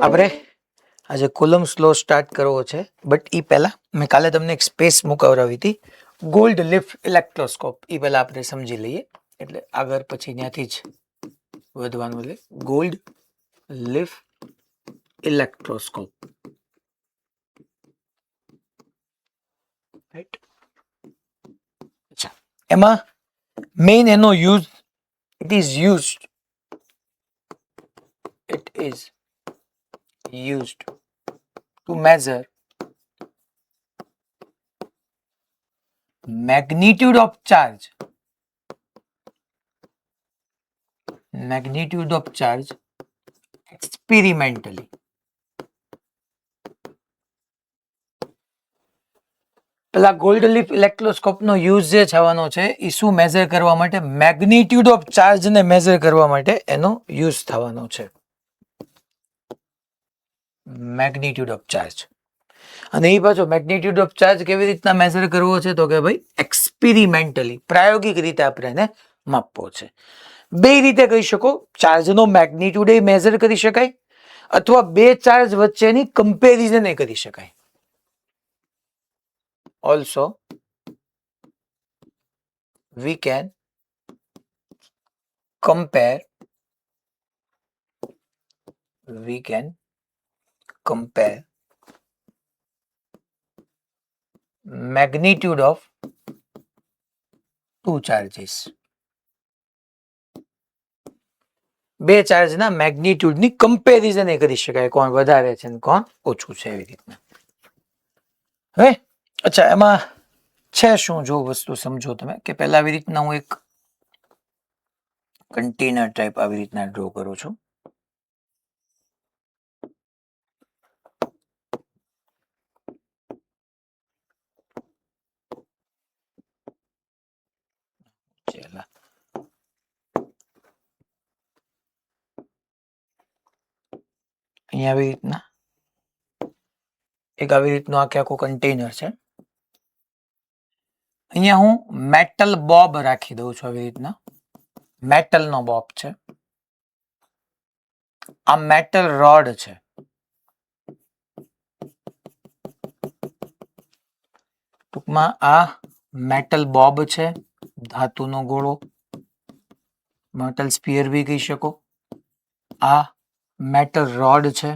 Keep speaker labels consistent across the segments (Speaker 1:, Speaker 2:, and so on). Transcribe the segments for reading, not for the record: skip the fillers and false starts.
Speaker 1: આપણે આજે કુલમ્સ લો સ્ટાર્ટ કરવો છે, બટ એ પહેલાં મેં કાલે તમને એક સ્પેસ મુકાવરાવી હતી, ગોલ્ડ લિફ્ટ ઇલેક્ટ્રોસ્કોપ. એ પહેલાં આપણે સમજી લઈએ, એટલે આગળ પછી ત્યાંથી જ વધવાનું. એટલે ગોલ્ડ લિફ્ટ ઇલેક્ટ્રોસ્કોપ, રાઈટ. અચ્છા, એમાં મેઇન એનો use it is used to measure magnitude of charge experimentally. પેલા ગોલ્ડ લિફ ઇલેક્ટ્રોસ્કોપ નો યુઝ જે થવાનો છે એ શું મેઝર કરવા માટે? મેગ્નિટ્યુડ ઓફ ચાર્જ ને મેઝર કરવા માટે એનો યુઝ થવાનો છે. Magnitude of charge. અને એ પાછો મેગ્નિટ્યુડ ઓફ ચાર્જ કેવી રીતના મેઝર કરવો છે? તો કે ભાઈ એક્સપેરિમેન્ટલી, પ્રાયોગિક રીતે આપણે એને માપવો છે. બે રીતે કહી શકો, ચાર્જનો મેગ્નિટ્યુડ એ મેઝર કરી શકાય, અથવા બે ચાર્જ વચ્ચેની કમ્પેરિઝન એ કરી શકાય. Also we can compare magnitude of two charges. બે ચાર્જના મેગ્નિટ્યુડની કમ્પેરિઝન એ કરી શકાય, કોણ વધારે છે ને કોણ ઓછું છે, એવી રીતના. હવે અચ્છા, એમાં છે શું? જો વસ્તુ સમજો તમે, કે પહેલા આવી રીતના હું એક કન્ટેનર ટાઈપ આવી રીતના ડ્રો કરું છું. અહીંયા આવી રીતના એક આવી રીતનું આખું કન્ટેનર છે. અહીંયા હું મેટલ બોબ રાખી દઉં છું. આવી રીતના મેટલનો બોબ છે. આ મેટલ રોડ છે. ટૂંકમાં આ મેટલ બોબ છે, ધાતુનો ગોળો, મેટલ સ્ફિયર બી કહી શકો. આ મેટલ રોડ છે.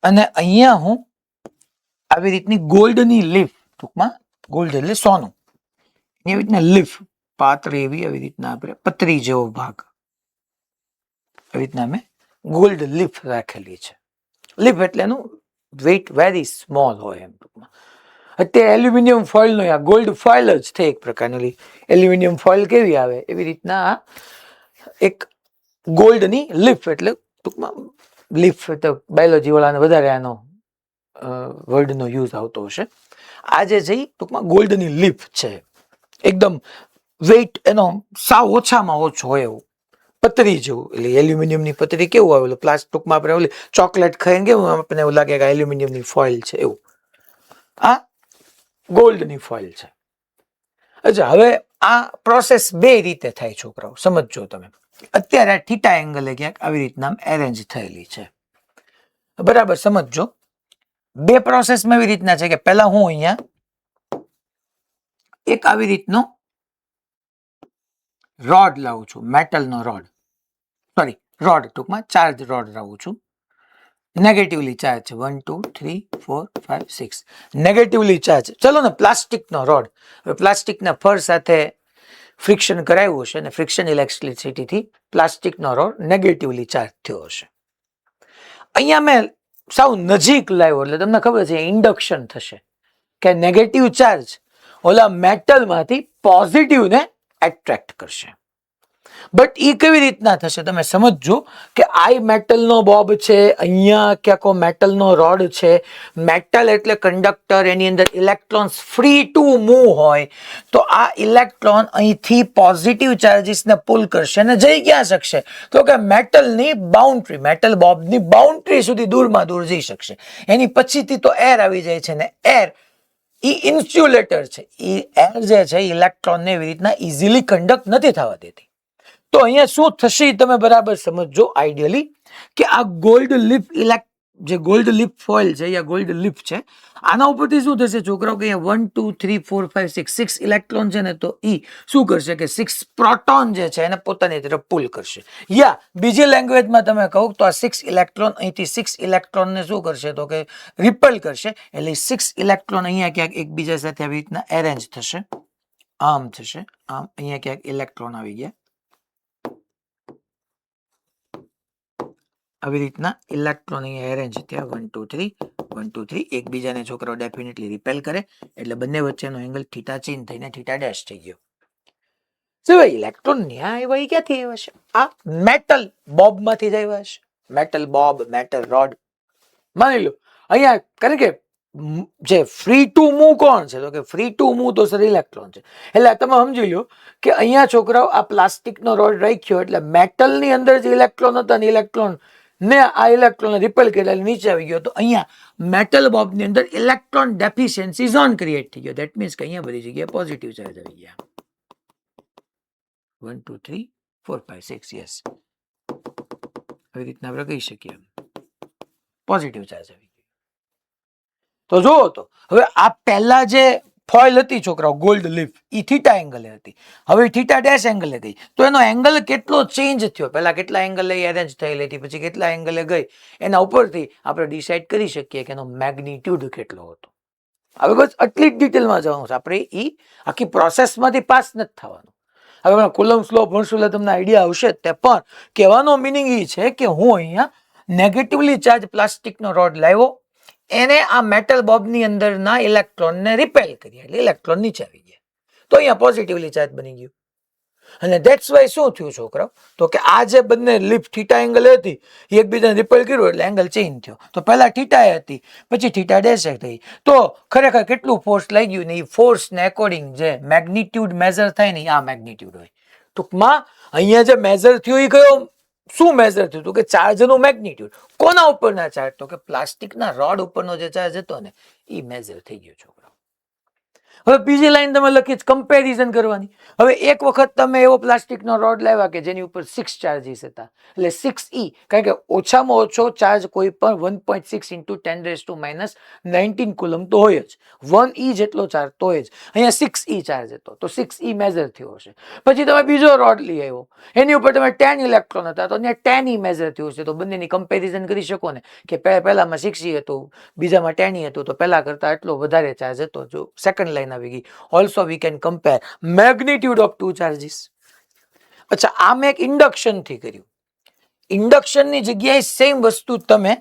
Speaker 1: અને અહીંયા હું આવી રીતની ગોલ્ડની લીફ, ટૂંકમાં ગોલ્ડ એટલે સોનું, એવી રીતના લીફ પાતળી એવી, આવી રીતના આપણે પતરી જેવો ભાગ, આવી રીતના મેં ગોલ્ડ લીફ રાખેલી છે. લીફ એટલે એનું વેઇટ વેરી સ્મોલ હોય એમ ટૂંકમાં. અત્યારે એલ્યુમિનિયમ ફોઇલનો આ ગોલ્ડ ફોઇલ જ છે એક પ્રકારની. એલ્યુમિનિયમ ફોઇલ કેવી આવે એવી રીતના આ એક ગોલ્ડની લીફ, એટલે ટૂંકમાં લીફ તો બાયોલોજી વાળાને વધારે આનો વર્ડનો યુઝ આવતો હશે. આ જે છે ટૂંકમાં ગોલ્ડની લીફ છે. એકદમ વેઇટ એનો સાવ ઓછામાં ઓછો હોય એવું, પતરી જેવું. એટલે એલ્યુમિનિયમની પતરી કેવું આવેલું પ્લાસ્ટિકમાં, આપણે ઓલી ચોકલેટ ખાઈને કેવું આપણને એવું લાગે કે એલ્યુમિનિયમની ફોઇલ છે, એવું આ ગોલ્ડની ફોઇલ છે. અચ્છા, હવે આ પ્રોસેસ બે રીતે થાય છોકરાઓ, સમજજો તમે. અત્યારે આ થીટા એંગલે ક્યાંક આવી રીતના એરેન્જ થયેલી છે, બરાબર સમજજો. બે પ્રોસેસમાં એવી રીતના છે કે પહેલા હું અહીંયા એક આવી રીતનો રોડ લાવું છું, મેટલનો રોડ, સોરી રોડ, ટૂંકમાં ચાર્જ રોડ લાવું છું. નેગેટિવલી ચાર્જ છે, 1 2 3 4 5 6 નેગેટિવલી ચાર્જ. ચલો ને પ્લાસ્ટિકનો રોડ, પ્લાસ્ટિકના ફર સાથે ફ્રિક્શન કરાવ્યું હશે અને ફ્રિક્શન ઇલેક્ટ્રિસિટીથી પ્લાસ્ટિકનો રોડ નેગેટિવલી ચાર્જ થયો હશે. અહીંયા મેં સાવ નજીક લાવ્યો એટલે તમને ખબર છે ઇન્ડક્શન થશે, કે નેગેટિવ ચાર્જ ઓલા મેટલમાંથી પોઝિટિવને એટ્રેક્ટ કરશે. બટ એ કેવી રીતના થશે તમે સમજજો, કે આ મેટલનો બોબ છે, અહીંયા ક્યાંક મેટલનો રોડ છે. મેટલ એટલે કંડક્ટર, એની અંદર ઇલેક્ટ્રોન્સ ફ્રી ટુ મૂવ હોય, તો આ ઇલેક્ટ્રોન અહીંથી પોઝિટિવ ચાર્જીસને પુલ કરશે અને જઈ ક્યાં શકશે? તો કે મેટલની બાઉન્ડ્રી, મેટલ બોબની બાઉન્ડ્રી સુધી દૂરમાં દૂર જઈ શકશે. એની પછીથી તો એર આવી જાય છે, ને એર એ ઇન્સ્યુલેટર છે. એ એર જે છે ઇલેક્ટ્રોનને એવી રીતના ઇઝીલી કન્ડક્ટ નથી થવા દેતી. તો અહીંયા શું થશે એ તમે બરાબર સમજો આઈડિયલી કે આ ગોલ્ડ લીફ જે ગોલ્ડ લીફ ફોઇલ છે યા ગોલ્ડ લીફ છે આના ઉપરથી શું થશે છોકરાઓ કે અહીંયા 1 2 3 4 5 6 6 ઇલેક્ટ્રોન છે ને તો ઈ શું કરશે કે 6 પ્રોટોન જે છે એને પોતાની તરફ પુલ કરશે યા બીજી લેંગ્વેજમાં તમે કહો તો આ 6 ઇલેક્ટ્રોન અહીંથી 6 ઇલેક્ટ્રોનને શું કરશે તો કે રિપેલ કરશે એટલે 6 ઇલેક્ટ્રોન અહીંયા ક્યાંક એકબીજા સાથે આવી રીતના એરેન્જ થશે આમ થશે આમ અહીંયા ક્યાંક ઇલેક્ટ્રોન આવી ગયા આવી રીતના ઇલેક્ટ્રોન અહીંયા એરેન્જ થયા 1 2 3 1 2 3 એકબીજાને છોકરાઓ ડેફિનેટલી રિપેલ કરે એટલે બંને વચ્ચેનો એંગલ થીટા ચેન્જ થઈને થીટા ડેશ થઈ ગયો સિવાય ઇલેક્ટ્રોન ન્યા આવ્યા ક્યાંથી આવ્યા છે આ મેટલ બોબમાંથી જ આવ્યા છે મેટલ બોબ મેટલ રોડ માની લો અહીંયા કારણ કે જે ફ્રી ટુ મૂવ કોણ છે તો કે ફ્રી ટુ મૂવ તો સર ઇલેક્ટ્રોન છે એટલે તમે સમજી લો કે અહીંયા છોકરાઓ આ પ્લાસ્ટિકનો રોડ રાખ્યો એટલે મેટલની અંદર જે ઇલેક્ટ્રોન હતા ને ઇલેક્ટ્રોન ને આ ઇલેક્ટ્રોન રિપેલ કરેલા નીચે આવી ગયો તો અહીંયા મેટલ બોબની અંદર ઇલેક્ટ્રોન ડેફિશિયન્સી ઝોન ક્રિએટ થઈ ગયો ધેટ મીન્સ કે અહીંયા બધી જગ્યાએ પોઝિટિવ ચાર્જ આવી ગયા 1 2 3 4 5 6 યસ આવી રીતના આપણે કહી શકીએ પોઝિટિવ ચાર્જ આવી ગયો તો જુઓ તો હવે આ પહેલા જે ફોઇલ હતી છોકરાઓ ગોલ્ડ લીફ ઈ થીટા એંગલે હતી હવે થીટા ડેશ એંગલે ગઈ તો એનો એંગલ કેટલો ચેન્જ થયો પહેલા કેટલા એંગલે એરેન્જ થયેલી હતી પછી કેટલા એંગલે ગઈ એના ઉપરથી આપણે ડિસાઇડ કરી શકીએ કે એનો મેગ્નિટ્યુડ કેટલો હતો હવે બસ આટલી જ ડિટેલમાં જવાનું છે આપણે ઈ આખી પ્રોસેસમાંથી પાસ નથી થવાનું હવે કુલમ્સ લો ભણશું એટલે તમને આઈડિયા આવશે તે પણ કહેવાનો મિનિંગ એ છે કે હું અહીંયા નેગેટિવલી ચાર્જ પ્લાસ્ટિકનો રોડ લાવ્યો એને આ મેટલ બોબની અંદરના ઇલેક્ટ્રોનને રિપેલ કર્યા એટલે ઇલેક્ટ્રોન નીચે આવી ગયા તો અહીંયા પોઝિટિવલી ચાર્જ બની ગયું અને ધેટ્સ વાય શું થયું છોકરાઓ તો કે આ જે બંને લીફ થીટા એંગલ હતી એકબીજાને રિપેલ કર્યું એટલે એંગલ ચેન્જ થયો તો પહેલા થીટા હતી પછી થીટા ડેશ થઈ તો ખરેખર કેટલું ફોર્સ લાગ્યું ને એ ફોર્સને એકોર્ડિંગ જે મેગ્નિટ્યુડ મેઝર થાય ને આ મેગ્નિટ્યુડ હોય ટૂંકમાં અહીંયા જે મેઝર થયું એ કયો શું મેઝર થયું હતું કે ચાર્જનું મેગ્નિટ્યુડ કોના ઉપરના ચાર્જ તો કે પ્લાસ્ટિકના રોડ ઉપરનો જે ચાર્જ હતો ને એ મેઝર થઈ ગયો છોકરાઓ હવે બીજી લાઈન તમે લખી કમ્પેરિઝન કરવાની હવે એક વખત તમે એવો પ્લાસ્ટિકનો રોડ લાવ્યા કે જેની ઉપર 6 ચાર્જીસ હતા એટલે 6e કારણ કે ઓછામાં ઓછો ચાર્જ કોઈ પણ 1.6 ઇન્ટુ 10⁻⁹ કુલમ તો હોય જ 1e જેટલો ચાર્જ તો હોય જ અહીંયા 6e ચાર્જ હતો તો 6e મેઝર થયો હશે પછી તમે બીજો રોડ લઈ આવ્યો એની ઉપર તમે 10 ઇલેક્ટ્રોન હતા તો અહીંયા 10e મેઝર થયું હશે તો બંનેની કમ્પેરિઝન કરી શકો ને કે પહેલામાં 6e હતું બીજામાં 10e હતું તો પહેલા કરતા એટલો વધારે ચાર્જ હતો જો સેકન્ડ લાઈન આવી ગઈ also we can compare magnitude of two charges અચ્છા આ મેં એક ઇન્ડક્શન થી કર્યું ઇન્ડક્શનની જગ્યાએ સેમ વસ્તુ તમે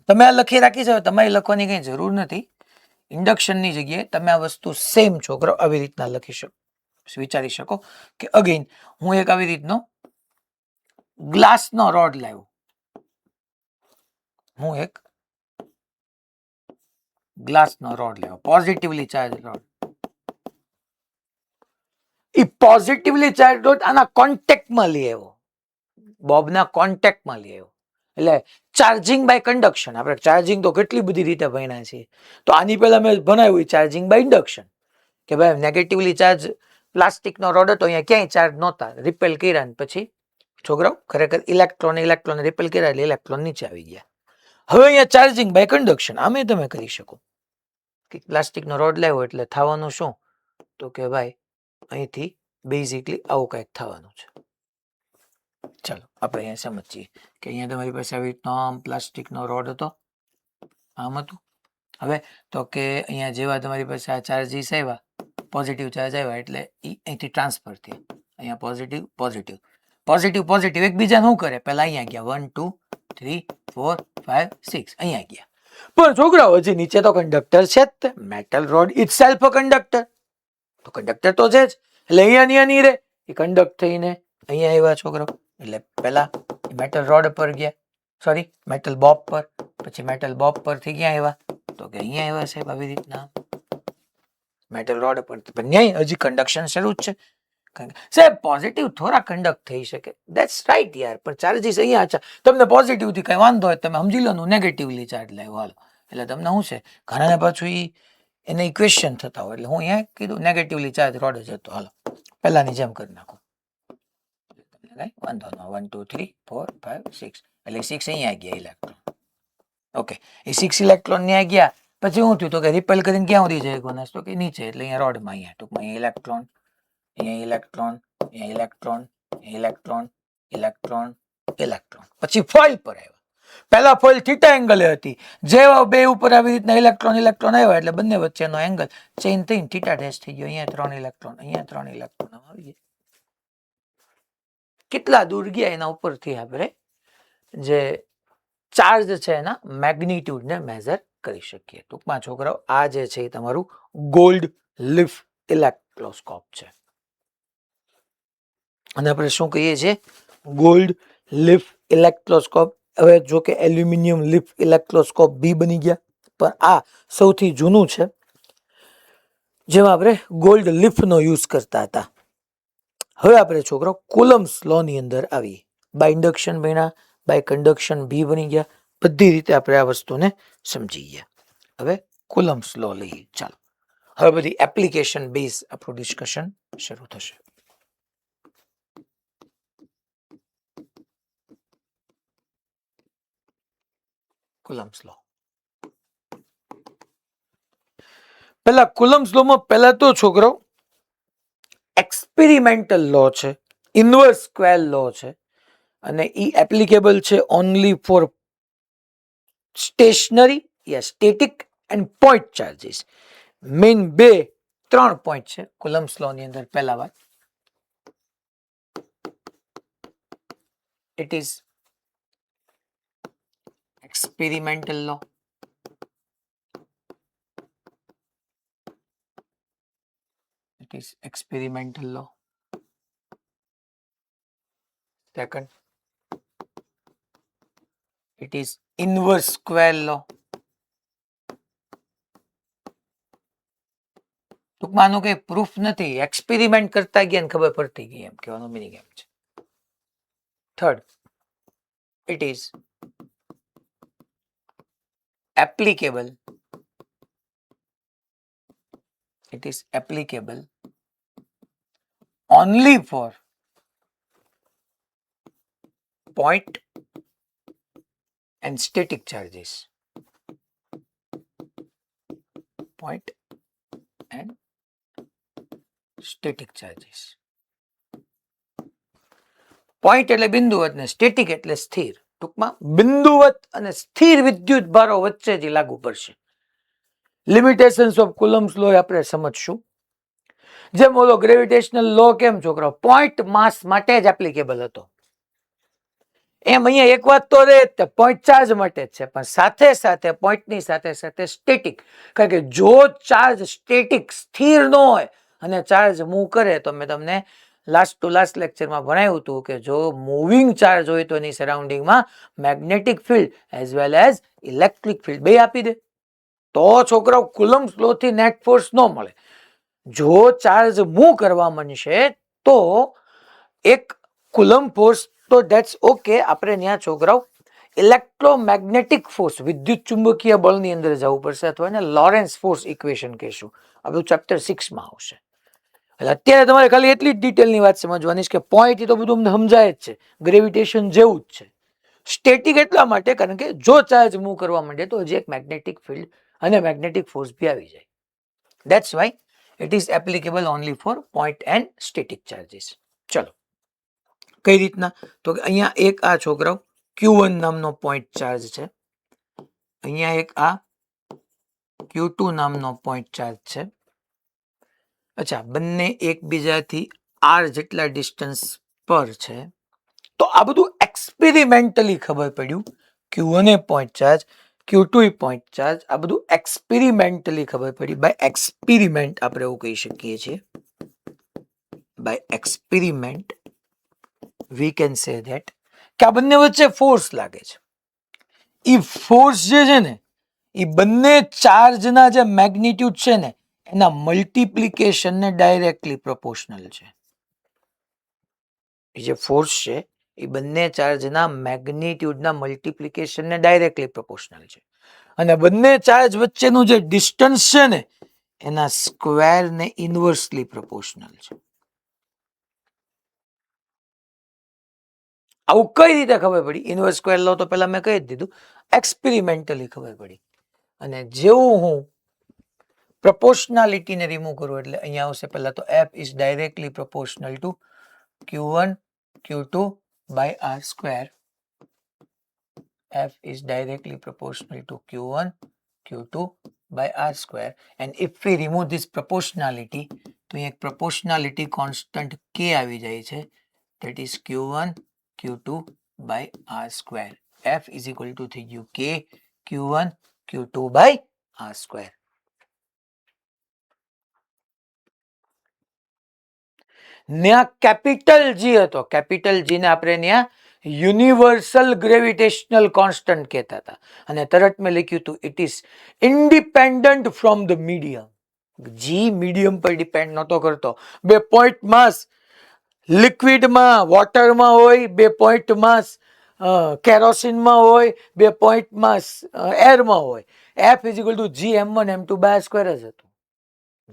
Speaker 1: આ લખી રાખી છે તમારે લખવાની કઈ જરૂર નથી ઇન્ડક્શનની જગ્યાએ તમે આ વસ્તુ સેમ છોકરો આવી રીતના લખી શકો વિચારી શકો કે અગેન હું એક આવી રીતનો ગ્લાસનો રોડ લાવ્યો હું એક ગ્લાસનો રોડ લેવો પોઝિટિવલી ચાર્જ રોડ એ પોઝિટિવલી ચાર્જ રોડ આના કોન્ટેક્ટમાં લઈ આવ્યો બોબના કોન્ટેક્ટમાં લઈ આવ્યો એટલે ચાર્જિંગ બાય કન્ડક્શન આપણે ચાર્જિંગ તો કેટલી બધી રીતે ભણ્યા છીએ તો આની પહેલા મેં ભણાવ્યું ચાર્જિંગ બાય ઇન્ડક્શન કે ભાઈ નેગેટિવલી ચાર્જ પ્લાસ્ટિકનો રોડ હતો અહીંયા ક્યાંય ચાર્જ નહોતા રિપેલ કર્યા ને પછી છોકરાઓ ખરેખર ઇલેક્ટ્રોન રિપેલ કર્યા એટલે ઇલેક્ટ્રોન નીચે આવી ગયા હવે અહીંયા ચાર્જિંગ બાય કન્ડક્શન આમે તમે કરી શકો કે પ્લાસ્ટિકનો રોડ લાવ્યો એટલે થવાનું શું તો કે ભાઈ અહીંથી બેઝિકલી આવું કંઈક થવાનું છે ચાલો આપણે અહીંયા સમજીએ કે અહીંયા તમારી પાસે આવી રીતનો પ્લાસ્ટિકનો રોડ હતો આમ હતું હવે તો કે અહીંયા જેવા તમારી પાસે આ ચાર્જીસ આવ્યા પોઝિટિવ ચાર્જ આવ્યા એટલે એ અહીંથી ટ્રાન્સફર થયા અહીંયા પોઝિટિવ પોઝિટિવ પોઝિટિવ પોઝિટિવ એકબીજાને શું કરે પહેલા અહીંયા ગયા 1 2 3 4 5 6 અહીંયા ગયા પણ છોકરાઓ હજી નીચે તો કંડક્ટર છે જ metal road itself a conductor તો કંડક્ટર તો છે જ એટલે અહીંયા નહીં રહે એ કંડક્ટ થઈને અહીંયા આવ્યા છોકરાઓ એટલે પહેલા મેટલ રોડ પર ગયા સોરી મેટલ બોબ પર પછી મેટલ બોબ પરથી ક્યાં આવ્યા તો કે અહીંયા આવ્યા સાહેબ આવી રીતના મેટલ રોડ પર પણ ન્યાય હજી કન્ડક્શન શરૂ જ છે સાહેબ પોઝિટિવ થોડા કન્ડક્ટ થઈ શકે ધેટ્સ રાઈટ યાર પણ ચાર્જીસ અહીંયા છે તમને પોઝિટિવ થી કઈ વાંધો હોય તમે સમજી લો ને નેગેટિવલી ચાર્જ લાવ્યો હાલો એટલે તમને શું છે ઘણાને પાછું એને ઇક્વેશન થતા હોય એટલે હું અહીંયા કીધું નેગેટિવલી ચાર્જ રોડ જ હતો હાલો પહેલાની જેમ કરી નાખો કઈ વાંધો ન 1 2 3 4 5 6 એટલે 6 અહીંયા ગયા ઇલેક્ટ્રોન ઓકે એ 6 ઇલેક્ટ્રોન ત્યાં ગયા પછી શું થયું તો કે રિપેલ કરીને ક્યાં સુધી જાય ગોનસ તો કે નીચે એટલે અહીંયા રોડમાં અહીંયા ટૂંકમાં ઇલેક્ટ્રોન અહીંયા ઇલેક્ટ્રોન અહીંયા ઇલેક્ટ્રોન ઇલેક્ટ્રોન ઇલેક્ટ્રોન ઇલેક્ટ્રોન પછી ફોઇલ પર આવ્યા પહેલા ફોઇલ થીટા એંગલે હતી જેવા બે ઉપર આવી રીતના ઇલેક્ટ્રોન ઇલેક્ટ્રોન આવ્યા એટલે બંને વચ્ચેનો એંગલ ચેન્જ થઈને થીટા ડેશ થઈ ગયો અહીંયા 3 ઇલેક્ટ્રોન અહીંયા 3 ઇલેક્ટ્રોન આવી ગયા કેટલા દૂર ગયા એના ઉપરથી આપણે જે ચાર્જ છે એના મેગ્નિટ્યુડ ને મેઝર કરી શકીએ ટૂંકમાં છોકરાઓ આ જે છે એ તમારું ગોલ્ડ લીફ ઇલેક્ટ્રોસ્કોપ છે અને આપણે શું કહીએ છીએ ગોલ્ડ લીફ ઇલેક્ટ્રોસ્કોપ હવે જો કે એલ્યુમિનિયમ લીફ ઇલેક્ટ્રોસ્કોપ બી બની ગયા પણ આ સૌથી જૂનું છે જેમાં આપણે ગોલ્ડ લીફનો યુઝ કરતા હતા હવે આપણે છોકરો કુલમ્સ લો ની અંદર આવી બાય ઇન્ડક્શન ભણ્યા બાય કન્ડક્શન બી બની ગયા બધી રીતે આપણે આ વસ્તુને સમજી ગયા હવે કુલમ્સ લો લઈએ ચાલો હવે બધી એપ્લિકેશન બેઝ આપણું ડિસ્કશન શરૂ થશે કુલમ્સ લો પહેલા કુલમ્સ લો માં પહેલા તો છોકરો એક્સપેરિમેન્ટલ લો છે ઇન્વર્સ સ્ક્વેર લો છે અને ઈ એપ્લિકેબલ છે ઓનલી ફોર સ્ટેશનરી યા સ્ટેટિક એન્ડ પોઈન્ટ ચાર્જીસ મેઇન 3 પોઈન્ટ છે કુલમ્સ લો ની અંદર પહેલા વાત it is experimental law it is experimental law second it is inverse square law ટૂંકમાં આનું કઈ પ્રૂફ નથી એક્સપેરિમેન્ટ કરતા ગયા ને ખબર પડતી ગઈ એમ કહેવાનો મિનિંગ એમ છે third it is applicable only for point and static charges point and static charges point એટલે બિંદુવત ને સ્ટેટિક એટલે સ્થિર ટૂંકમાં બિંદુવત અને સ્થિર વિદ્યુત ભારો વચ્ચેથી લાગુ પડશે લિમિટેશન્સ ઓફ કુલમ્સ લો આપણે સમજશું જેમ ઓલો ગ્રેવિટેશનલ લો કેમ છોકરો પોઈન્ટ માસ માટે જ એપ્લિકેબલ હતો એમ અહીંયા એક વાત તો રે પોઈન્ટ ચાર્જ માટે જ છે પણ સાથે સાથે પોઈન્ટની સાથે સાથે સ્ટેટિક કારણ કે જો ચાર્જ સ્ટેટિક સ્થિર ન હોય અને ચાર્જ મૂવ કરે તો મેં તમને લાસ્ટ ટુ લાસ્ટ લેક્ચરમાં ભણાવ્યું હતું કે જો મૂવિંગ ચાર્જ હોય તો એની સરાઉન્ડિંગમાં magnetic field as well as electric field બે આપી દે તો છોકરાઓ કુલમ્સ લો થી નેટ ફોર્સ ન મળે જો ચાર્જ મૂવ કરવા માંડશે તો એક કુલમ ફોર્સ તો ધેટ્સ ઓકે આપણે ત્યાં છોકરાઓ ઇલેક્ટ્રોમેગ્નેટિક ફોર્સ વિદ્યુત ચુંબકીય બળની અંદર જવું પડશે અથવા એને લોરેન્સ ફોર્સ ઇક્વેશન કહીશું આ બધું ચેપ્ટર 6 માં આવશે એટલે અત્યારે તમારે ખાલી એટલી જ ડિટેલની વાત સમજવાની છે કે પોઈન્ટ તો બધું અમને સમજાય જ છે ગ્રેવિટેશન જેવું જ છે સ્ટેટિક એટલા માટે કારણ કે જો ચાર્જ મૂવ કરવા માંડે તો હજી એક મેગ્નેટિક ફિલ્ડ અને મેગ્નેટિક ફોર્સ બી આવી જાય that's why it is applicable only for point and static charges ચલો કઈ રીતના તો અહીંયા એક આ છોકરાઓ Q1 નામનો પોઈન્ટ ચાર્જ છે અહીંયા એક આ Q2 નામનો પોઈન્ટ ચાર્જ છે અચ્છા બંને એકબીજાથી r જેટલા ડિસ્ટન્સ પર છે તો આ બધું એક્સપેરિમેન્ટલી ખબર પડ્યું Q1 એ પોઈન્ટ ચાર્જ Q2 એ પોઈન્ટ ચાર્જ આ બધું એક્સપેરિમેન્ટલી ખબર પડી બાય એક્સપેરિમેન્ટ આપણે એવું કહી શકીએ છીએ by experiment we can say that કે આ બંને વચ્ચે ફોર્સ લાગે છે એ ફોર્સ જે છે ને એ બંને ચાર્જના જે મેગ્નિટ્યુડ છે ને એના મલ્ટિપ્લિકેશન ને ડાયરેક્ટલી પ્રોપોર્શનલ છે જે ફોર્સ છે એ બંને ચાર્જના મેગ્નિટ્યુડના મલ્ટિપ્લિકેશન ને ડાયરેક્ટલી પ્રોપોર્શનલ છે અને બંને ચાર્જ વચ્ચેનું જે ડિસ્ટન્સ છે ને એના સ્ક્વેર ને ઇન્વર્સલી પ્રોપોર્શનલ છે આવું કઈ રીતે ખબર પડી? ઇન્વર્સ સ્ક્વેર લો તો પેલા મેં કહી જ દીધું, એક્સપેરિમેન્ટલી ખબર પડી. અને જેવું હું પ્રપોર્શનાલિટીને રિમૂવ કરું એટલે અહીંયા આવશે પહેલા તો f is directly proportional two q1 q2 by r square. F is directly proportional to q1 q2 by r square, and if we remove this proportionality તો એક proportionality constant k આવી જાય છે, that is q1 q2 by r square. F is equal to થઈ ગયું k q1 q2 by r square. ન્યા capital G હતો, capital G ને આપણે ન્યા યુનિવર્સલ ગ્રેવિટેશનલ કોન્સ્ટન્ટ કહેતા હતા, અને તરત મેં લખ્યું હતું it is independent from the medium. જી મીડિયમ પર ડિપેન્ડ નહોતો કરતો. 2 પોઈન્ટ માસ લિક્વિડમાં વોટરમાં હોય, 2 પોઈન્ટ માસ કેરોસીનમાં હોય, 2 પોઈન્ટ માસ એરમાં હોય. F is equal to G m1 m2 by square જ હતું.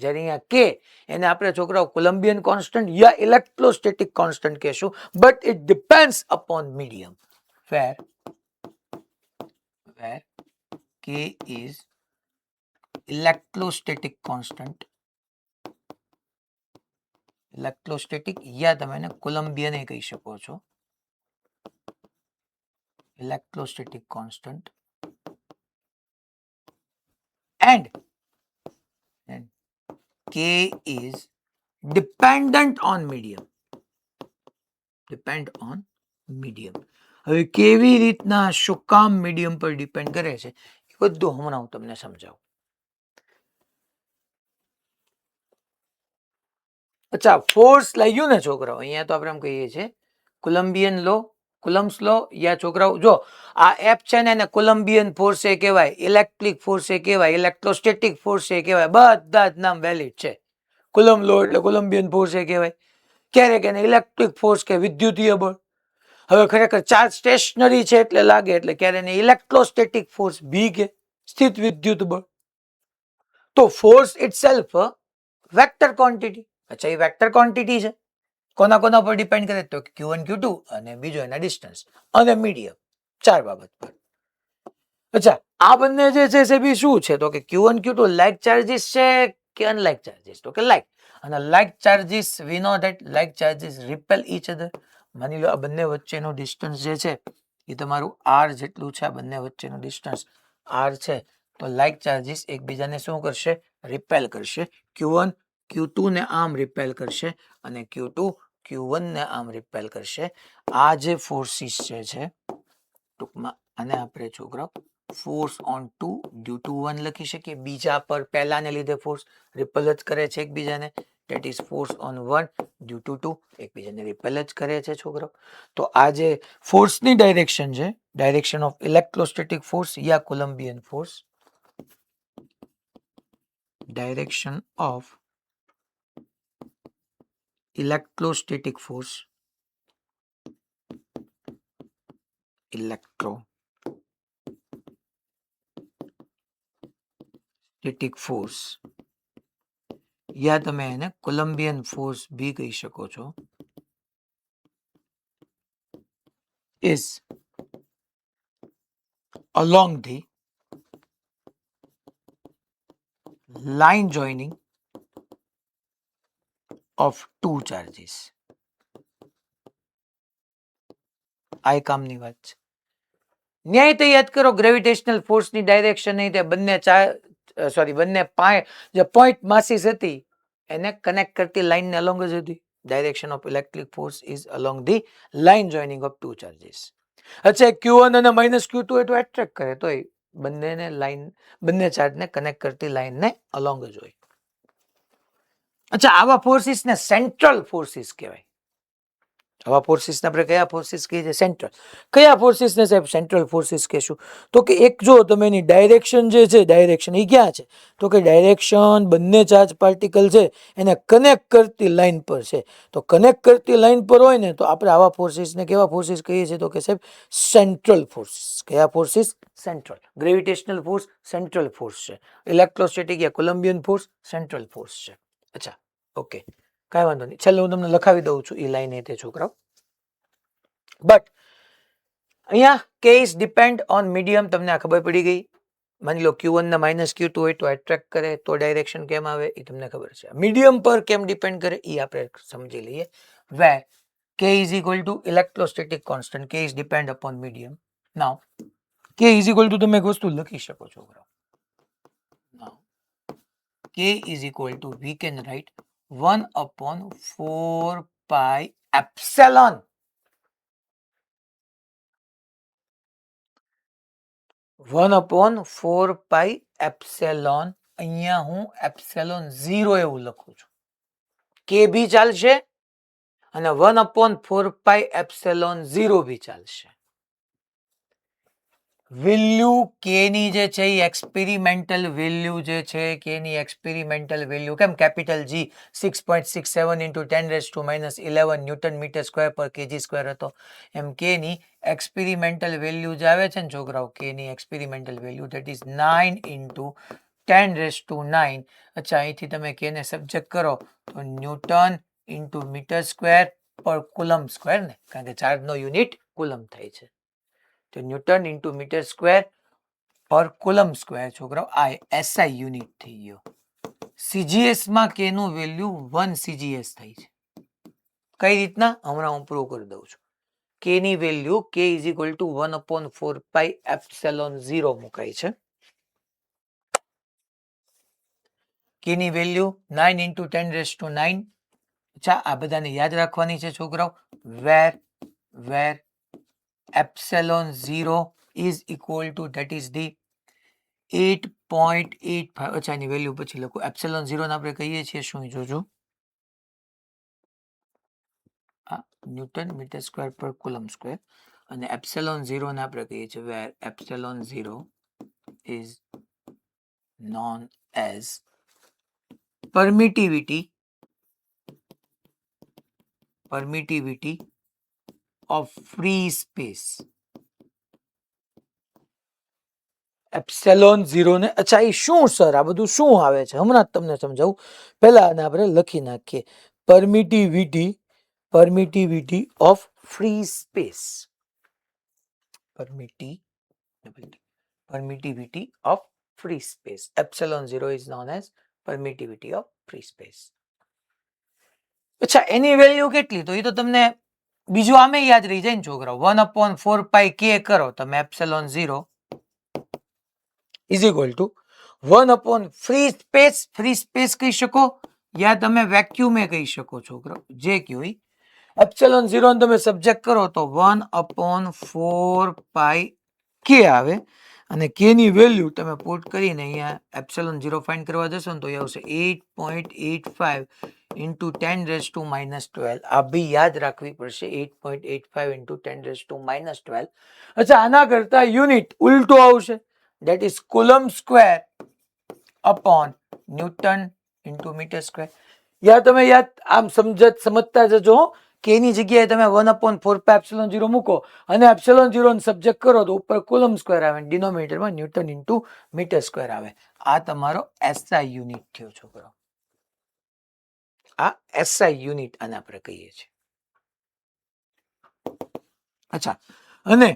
Speaker 1: જ્યારે અહીંયા કે એને આપણે છોકરાઓ કોલમ્બિયન કોન્સ્ટન્ટ યા ઇલેક્ટ્રોસ્ટેટિક કોન્સ્ટન્ટ કહેશું, but it depends upon medium, where k is electrostatic constant, electrostatic યા તમે એને કોલમ્બિયન કહી શકો છો, electrostatic constant, and k is dependent on medium, depend on medium. હવે કેવી રીતના શું કામ મીડિયમ પર ડિપેન્ડ કરે છે એ બધું હમણાં હું તમને સમજાવું. અચ્છા, ફોર્સ લઈ ગયું ને છોકરાઓ, અહીંયા તો આપણે એમ કહીએ છીએ કોલમ્બિયન લો, કુલમ્સ લો, યા છોકરાઓ જો આ એફ છે ને એને કોલમ્બિયન ફોર્સ એ કહેવાય, ઇલેક્ટ્રિક ફોર્સ એ કહેવાય, ઇલેક્ટ્રોસ્ટેટિક ફોર્સ એ કહેવાય, બધા જ નામ વેલિડ છે. કુલમ લો એટલે કોલમ્બિયન ફોર્સ એ કહેવાય, ક્યારેક એને ઇલેક્ટ્રિક ફોર્સ કે વિદ્યુતીય બળ. હવે ખરેખર ચાર્જ સ્ટેશનરી છે એટલે લાગે, એટલે ક્યારે એને ઇલેક્ટ્રોસ્ટેટિક ફોર્સ બી કે સ્થિત વિદ્યુત બળ. તો ફોર્સ ઇટસેલ્ફ વેક્ટર ક્વોન્ટિટી. અચ્છા, એ વેક્ટર ક્વોન્ટિટી છે, કોના કોના પર ડિપેન્ડ કરે તો q1 q2 અને બીજો એના ડિસ્ટન્સ અને મીડિયમ, 4 બાબત પર. અચ્છા, આ બંને જે છે એ બી શું છે તો કે q1 q2 લાઇક ચાર્જીસ છે કે અનલાઇક ચાર્જીસ, તો કે લાઇક. અને like charges we know that like charges repel each other. માની લો આ બંને વચ્ચેનું ડિસ્ટન્સ જે છે એ તમારું r જેટલું છે, આ બંને વચ્ચેનું ડિસ્ટન્સ r છે, તો લાઇક ચાર્જીસ એકબીજાને શું કરશે? રિપેલ કરશે. q1 q2 ને આમ રિપેલ કરશે અને q2 q1 ને આમ રિપેલ કરશે. આ જે ફોર્સિસ છે ટૂંકમાં આને આપણે છોકરાઓ force on two due to 1 લખી શકીએ. બીજા પર પહેલાને લીધે ફોર્સ રિપેલ જ કરે છે એકબીજાને, that is force on 1 due to 2, એકબીજાને રિપેલ જ કરે છે છોકરાઓ. તો આ જે ફોર્સની ડાયરેક્શન છે, ડાયરેક્શન ઓફ ઇલેક્ટ્રોસ્ટેટિક ફોર્સ યા Coulombian force, direction of electrostatic force, electrostatic force યા તમે એને કોલમ્બિયન ફોર્સ બી કહી શકો છો, is along the line joining of two charges. આ કામની વાત છે. ન્યાય તો યાદ કરો, ગ્રેવિટેશનલ ફોર્સની ડાયરેક્શન નહીં તે બંને બંને જે પોઈન્ટ માસીસ હતી એને કનેક્ટ કરતી લાઈનને અલોંગ જ હતી. Direction of electric force is along the line joining of two charges. અચ્છા, q1 અને -q2 એ તો એટ્રેક્ટ કરે, તો બંનેને લાઈન, બંને ચાર્જને કનેક્ટ કરતી લાઈનને અલોંગ જ હોય. અચ્છા, આવા ફોર્સિસને સેન્ટ્રલ ફોર્સિસ કહેવાય. આવા ફોર્સિસને આપણે કયા ફોર્સિસ કહીએ છીએ? સેન્ટ્રલ. કયા ફોર્સિસને સાહેબ સેન્ટ્રલ ફોર્સિસ કહેશું? તો કે એક જો તમે એની ડાયરેક્શન જે છે, ડાયરેક્શન એ ક્યાં છે તો કે ડાયરેક્શન બંને ચાર્જ પાર્ટિકલ છે એને કનેક્ટ કરતી લાઈન પર છે. તો કનેક્ટ કરતી લાઈન પર હોય ને તો આપણે આવા ફોર્સિસને કેવા ફોર્સિસ કહીએ છીએ? તો કે સાહેબ સેન્ટ્રલ ફોર્સિસ. કયા forces? Central. Gravitational force central force છે, ઇલેક્ટ્રોસ્ટેટિક યા કોલમ્બિયન ફોર્સ સેન્ટ્રલ ફોર્સ છે. અચ્છા, ઓકે, કાંઈ વાંધો નહીં. છેલ્લે હું તમને લખાવી દઉં છું એ લાઈન એ તે છોકરાઓ. બટ અહીંયા કે ઇઝ ડિપેન્ડ ઓન મીડિયમ, તમને આ ખબર પડી ગઈ. માની લો Q1 ના -Q2 હોય તો એટ્રેક્ટ કરે તો ડાયરેક્શન કેમ આવે એ તમને ખબર છે. મીડિયમ પર કેમ ડિપેન્ડ કરે એ આપણે સમજી લઈએ. Way K is equal to electrostatic constant. K is depend upon medium. Now K is equal to તમે એક વસ્તુ લખી શકો છો. Now K is equal to we can write 1/4 pi epsilon 1/4 pi epsilon. અહીંયા હું એપ્સિલોન 0 એવું લખું છું. K બી ચાલશે અને 1/4 pi epsilon 0 બી ચાલશે. વેલ્યુ કે ની જે છે એ એક્સપેરિમેન્ટલ વેલ્યુ જે છે કે ની એક્સપેરિમેન્ટલ વેલ્યુ કેમ capital G 6.67 into 10⁻11 newton metre square પર kg સ્ક્વેર હતો, એમ કે ની એક્સપેરિમેન્ટલ વેલ્યુ જે આવે છે ને છોકરાઓ, કે ની experimental value that is 9 into 10⁹. અચ્છા, અહીંથી તમે કે ને સબ્જેક્ટ કરો તો ન્યૂટન ઇન્ટુ મીટર સ્ક્વેર પર કુલમ સ્ક્વેર ને, કારણ કે ચાર્જનો યુનિટ કુલમ થાય છે. તો ન્યૂટન ઇન્ટુ મીટર સ્ક્વેર પર કુલમ સ્ક્વેર છોકરાઓ આ SI યુનિટ થઈ ગયો. CGS માં કે નું વેલ્યુ 1 CGS થઈ છે. કઈ રીતના હમણાં હું પ્રૂવ કરી દઉં છું. કે ની value K is equal to 1/4 pi epsilon 0 મુકાય છે. કે ની વેલ્યુ 9 into 10⁹. અચ્છા, આ બધાને યાદ રાખવાની છે છોકરાઓ. વેર epsilon 0 is equal to that is the 8.85. અચ્છા, એની વેલ્યુ પછી લખું. એપ્સિલોન 0 ને આપણે કહીએ છીએ શું જોજો, ન્યૂટન મીટર સ્ક્વેર પર કુલમ સ્ક્વેર, અને એપ્સિલોન 0 ને આપણે કહીએ છીએ where epsilon 0 is known as permittivity of free space. Epsilon 0 ને, અચ્છા એ શું સર, આ બધું શું આવે છે હમણાં જ તમને સમજાવું. પહેલા આને આપણે લખી નાખીએ. permittivity of free space. permittivity of free space. Epsilon 0 is known as permittivity of free space. અચ્છા, એની વેલ્યુ કેટલી, તો એ તો તમને બીજું આમે યાદ રહી જાય ને છોકરાઓ. 1/4 pi K કરો તમે epsilon 0 is equal to 1 free space. Free space કહી શકો યા તમે વેક્યુમે કહી શકો છોકરાઓ, જે કયો એપ્સિલોન 0 તમે સબ્જેક્ટ કરો તો 1/4 pi K આવે, અને K ની વેલ્યુ તમે પુટ કરીને અહીંયા એપ્સિલોન 0 ફાઇન્ડ કરવા જશો ને તો એ આવશે 8.85 into 10⁻12. આ બી યાદ રાખવી પડશે. 8.85 into 10⁻12. અચ્છા, આના કરતા યુનિટ ઉલટો આવશે. that is coulomb square upon Newton into meter square. યા તમે યાદ આમ સમજતા જજો. કે ની જગ્યાએ તમે 1/4 pi epsilon 0 મૂકો અને એપ્સિલોન 0 ને સબ્જેક્ટ કરો તો ઉપર કુલમ સ્ક્વેર આવે, ડિનોમિનેટરમાં ન્યૂટન ઇન્ટુ મીટર સ્ક્વેર આવે. આ તમારો SI યુનિટ થયો છોકરો. આ SI યુનિટ આને આપણે કહીએ છીએ. અચ્છા, અને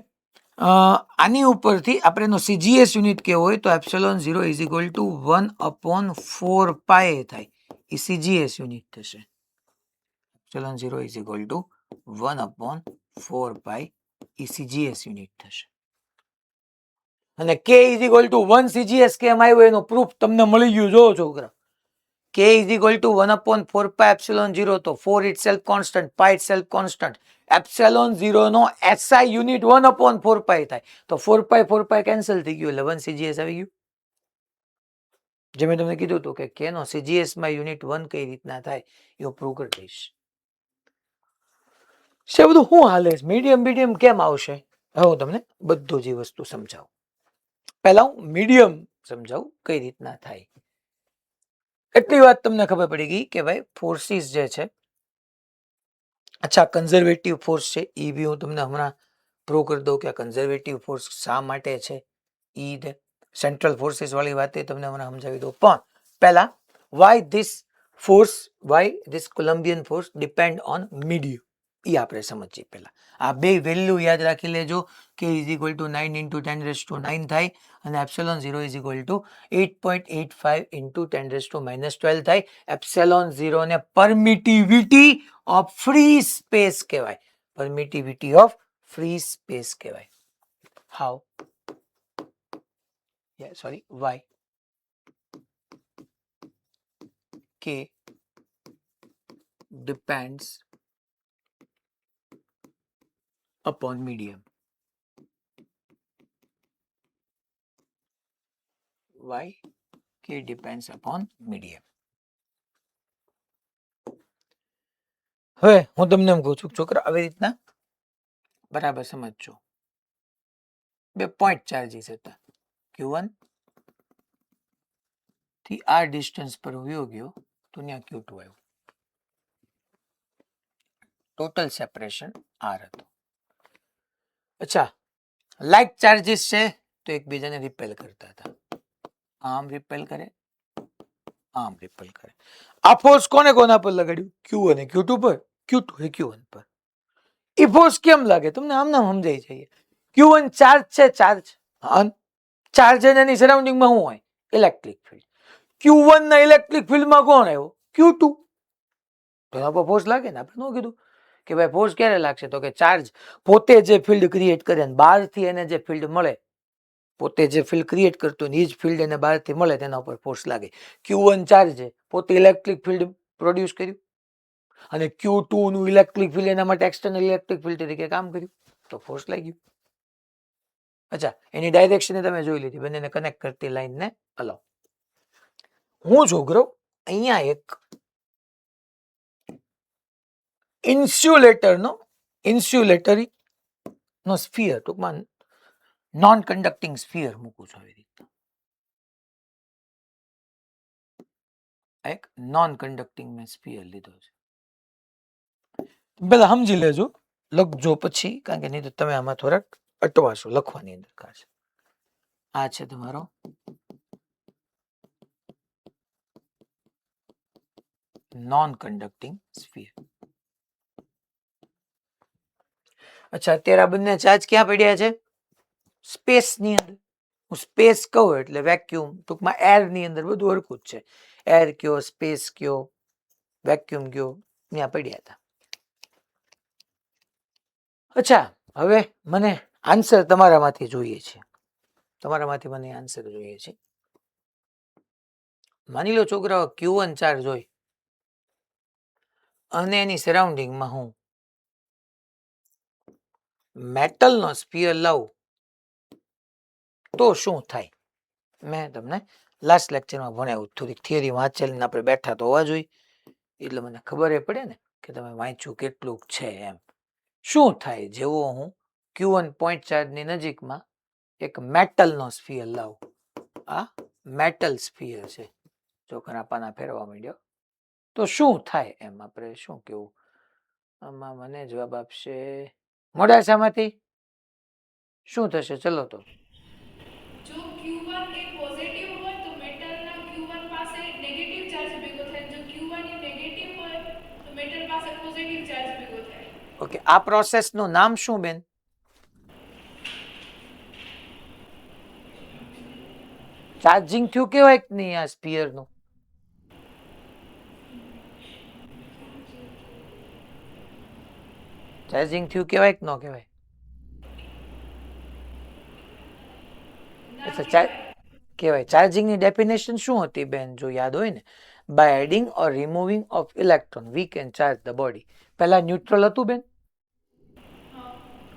Speaker 1: આની ઉપરથી આપણે એનો CGS યુનિટ કેવો હોય તો epsilon 0 is equal to 1/4 pi થાય, એ CGS યુનિટ થશે. Epsilon 0 is equal to 1/4 pi A CGS unit થશે. અને K is equal to 1 CGS કેમ આવ્યો એનો પ્રૂફ તમને મળી ગયું. જો છોકરા, K is equal to 1/4 pi epsilon 0, તો 4 itself constant, pi itself constant. Epsilon 0 નો SI યુનિટ 1/4 pi થાય, તો 4 pi કેન્સલ થઈ ગયું એટલે 1 CGS આવી ગયું. જે મેં તમને કીધું હતું કે K નો CGS માં યુનિટ 1 કઈ રીતના થાય એ પ્રૂવ કરી દઈશ. છે બધું શું હાલે છે, મીડિયમ કેમ આવશે, હવે હું તમને બધું જ વસ્તુ સમજાવું. પહેલા હું મીડિયમ સમજાવું કઈ રીતના થાય. એટલી વાત તમને ખબર પડી ગઈ કે ભાઈ ફોર્સિસ જે છે, અચ્છા કન્ઝર્વેટિવ ફોર્સ છે એ બી હું તમને હમણાં પ્રૂવ કરી દઉં કે આ કન્ઝર્વેટિવ ફોર્સ શા માટે છે. ઈ સેન્ટ્રલ ફોર્સિસ વાળી વાત તમને હમણાં સમજાવી દઉં. પણ પહેલા why this Coulombian force depend on medium. એ આપણે સમજીએ પહેલા. આ બે વેલ્યુ યાદ રાખી લેજો. k is equal to 9 into 10⁻9 થાય અને epsilon 0 is equal to 8.85 into 10⁻12 થાય. એપ્સિલોન 0 ને પરમિટિવિટી ઓફ ફ્રી સ્પેસ કહેવાય. પરમિટિવિટી ઓફ ફ્રી સ્પેસ કહેવાય. How? Sorry, why? k depends upon medium. Why? K depends upon medium. હવે હું તમને એમ કહું છું છોકરા, આવી રીતના બરાબર સમજજો. બે પોઈન્ટ ચાર્જીસ હતા. Q1 થી આ ડિસ્ટન્સ પર વયો ગયો તો ત્યાં Q2 આવ્યું. ટોટલ સેપરેશન R હતું. અચ્છા, લાઇક ચાર્જીસ છે તો એકબીજાને રિપેલ કરતા હતા. આમ રિપેલ કરે, આમ રિપેલ કરે. આ ફોર્સ કોને કોના પર લગાડ્યું? Q1 એ Q2 પર, Q2 એ Q1 પર. એ ફોર્સ કેમ લાગે તમને આમને સમજાઈ જાય. Q1 ચાર્જ છે, ચાર્જ. ચાર્જ એની સરાઉન્ડિંગમાં શું હોય? Electric field. Q1 ના ઇલેક્ટ્રિક ફિલ્ડમાં કોણ આવ્યો? Q2. તો એના પર ફોર્સ લાગે ને. આપણે શું કીધું કે ભાઈ ફોર્સ ક્યારે લાગશે? તો કે ચાર્જ પોતે જે ફિલ્ડ ક્રિએટ કરે ને બહારથી એને જે ફિલ્ડ મળે, પોતે જે ફિલ્ડ ક્રિએટ કરતો ને એ જ ફિલ્ડ એને બહારથી મળે તેના ઉપર ફોર્સ લાગે. Q1 ચાર્જ છે, પોતે ઇલેક્ટ્રિક ફિલ્ડ પ્રોડ્યુસ કર્યું અને Q2 નું ઇલેક્ટ્રિક ફિલ્ડ એના માટે એક્સટર્નલ ઇલેક્ટ્રિક ફિલ્ડ તરીકે કામ કર્યું તો ફોર્સ લાગ્યું. અચ્છા, એની ડાયરેક્શન તમે જોઈ લીધી, બંનેને કનેક્ટ કરતી લાઈનને હલાવો. હું છોકરો અહીંયા એક ઇન્સ્યુલેટરી નો સ્ફિયર, ટૂંકમાં નોન કન્ડક્ટિંગ સ્ફિયર મૂકું છું. આવી રીતે એક નોન કન્ડક્ટિંગ મેં સ્ફિયર લીધો છે. પેલા સમજી લેજો, લખજો પછી, કારણ કે નહીં તો તમે આમાં થોડાક અટવાશો લખવાની અંદર. આ છે તમારો નોન કન્ડક્ટિંગ સ્ફિયર. અચ્છા, અત્યારે આ બંને ચાર્જ ક્યાં પડ્યા છે? સ્પેસ ની અંદર. હું સ્પેસ કહું એટલે વેક્યુમ, ટૂંકમાં એર ની અંદર બધું હરખું જ છે. એર કયો, સ્પેસ કયો, વેક્યુમ કયો, ત્યાં પડ્યા હતા. અચ્છા, હવે મને આન્સર તમારામાંથી જોઈએ છે. તમારામાંથી મને આન્સર જોઈએ છે. માની લો છોકરાઓ Q1 ચાર્જ હોય અને એની સરાઉન્ડિંગમાં હું મેટલનો સ્ફિયર લાવું તો શું થાય? મેં તમને લાસ્ટ લેક્ચરમાં ભણાવ્યું. થોડીક થિયરી વાંચેલી આપણે બેઠા તો હોવા જોઈએ, એટલે મને ખબર એ પડે ને કે તમે વાંચ્યું કેટલું છે એમ. શું થાય જેવો હું Q1 પોઈન્ટ ચાર્જની નજીકમાં એક મેટલનો સ્ફિયર લાવું? આ મેટલ સ્ફિયર છે. જો પાના ફેરવા માંડ્યો તો શું થાય એમ આપણે શું કેવું? આમાં મને જવાબ આપશે મોડાસામાંથી. શું થશે? ચલો તો
Speaker 2: જો Q1 એ પોઝિટિવ હોય તો મેટલના Q1 પાસે નેગેટિવ ચાર્જ ભેગો થાય. જો Q1 એ નેગેટિવ હોય તો મેટલ પાસે પોઝિટિવ ચાર્જ ભેગો થાય.
Speaker 1: ઓકે, આ પ્રોસેસનું નામ શું બેન? ચાર્જિંગ થયું કેવાય કે નહીં આ સ્ફિયર નું? ચાર્જિંગ થયું કેવાય કે ન કહેવાય? અચ્છા, કહેવાય. ચાર્જિંગની ડેફિનેશન શું હતી બેન? જો યાદ હોય ને, by adding or removing of electron we can charge the body. પહેલા ન્યુટ્રલ હતું બેન,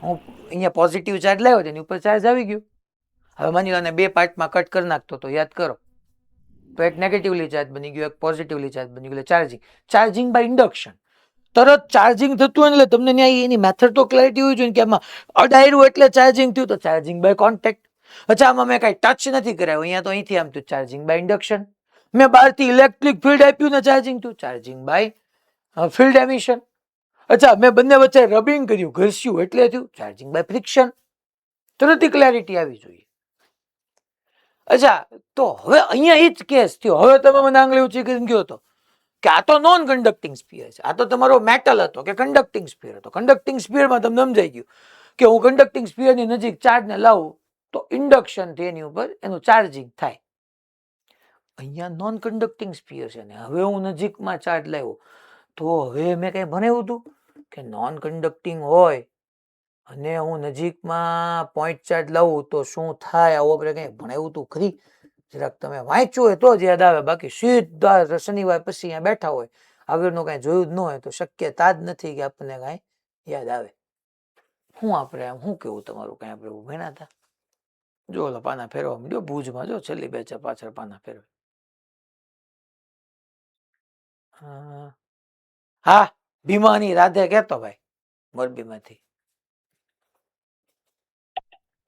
Speaker 1: હું અહીંયા પોઝિટિવ ચાર્જ લાવ્યો તેની ઉપર ચાર્જ આવી ગયો. હવે માની લો બે પાર્ટમાં કટ કરી નાખતો તો યાદ કરો તો એક નેગેટિવલી ચાર્જ બની ગયો, એક પોઝિટિવલી ચાર્જ બની ગયો. Charging, charging by induction. તરત ચાર્જિંગ થતું હોય એટલે તમને ન્યાય એની મેથડ તો ક્લેરિટી હોવી જોઈએ કે આમાં અડાયરું એટલે ચાર્જિંગ થયું તો ચાર્જિંગ બાય કોન્ટેક્ટ. અચ્છા, આમાં મેં કઈ ટચ નથી કરાયું, અહીંયા તો અહીંથી આમ થયું ચાર્જિંગ બાય ઇન્ડક્શન. મેં બહારથી ઇલેક્ટ્રિક ફિલ્ડ આપ્યું ને ચાર્જિંગ થયું ચાર્જિંગ બાય ફિલ્ડ એમિશન. અચ્છા, મેં બંને વચ્ચે રબિંગ કર્યું, ઘસ્યું એટલે થયું ચાર્જિંગ બાય ફ્રિક્શન. તરત ક્લેરિટી આવી જોઈએ. અચ્છા, તો હવે અહીંયા એ જ કેસ થયો. હવે તમે મને આંગળી ઊંચી કરીને ગયો તો કે આ તો નોન કન્ડક્ટિંગ સ્ફિયર છે, આ તો તમારો મેટલ હતો કે કન્ડક્ટિંગ સ્ફિયર હતો. કન્ડક્ટિંગ સ્ફિયરમાં તમને સમજાઈ ગયું કે હું કન્ડક્ટિંગ સ્ફિયરની નજીક ચાર્જને લાવું તો ઇન્ડક્શનથી એની ઉપર એનું ચાર્જિંગ થાય. અહીંયા નોન કન્ડક્ટિંગ સ્ફિયર છે ને હવે હું નજીકમાં ચાર્જ લાવ્યો તો હવે મેં કંઈ ભણાવ્યું હતું કે નોન કન્ડક્ટિંગ હોય અને હું નજીકમાં પોઈન્ટ ચાર્જ લાવું તો શું થાય, આવું આપણે કંઈ ભણાવ્યું હતું ખરી? જરાક તમે વાંચ્યું હોય તો જ યાદ આવે, બાકી સીધા શનિવાર પછી અહીંયા બેઠા હોય આગળનું કાંઈ જોયું જ ન હોય તો શક્યતા જ નથી કે આપણને કાંઈ યાદ આવે. શું આપણે આમ શું કેવું તમારું, કાંઈ આપણે એવું ભણ્યા હતા? જો ઓલા પાના ફેરવા માંડ્યો ભુજમાં, જો છેલ્લી બેચ પાછળ પાના ફેરવે. હા ભીમાની રાધે કહેતો ભાઈ મોરબીમાંથી.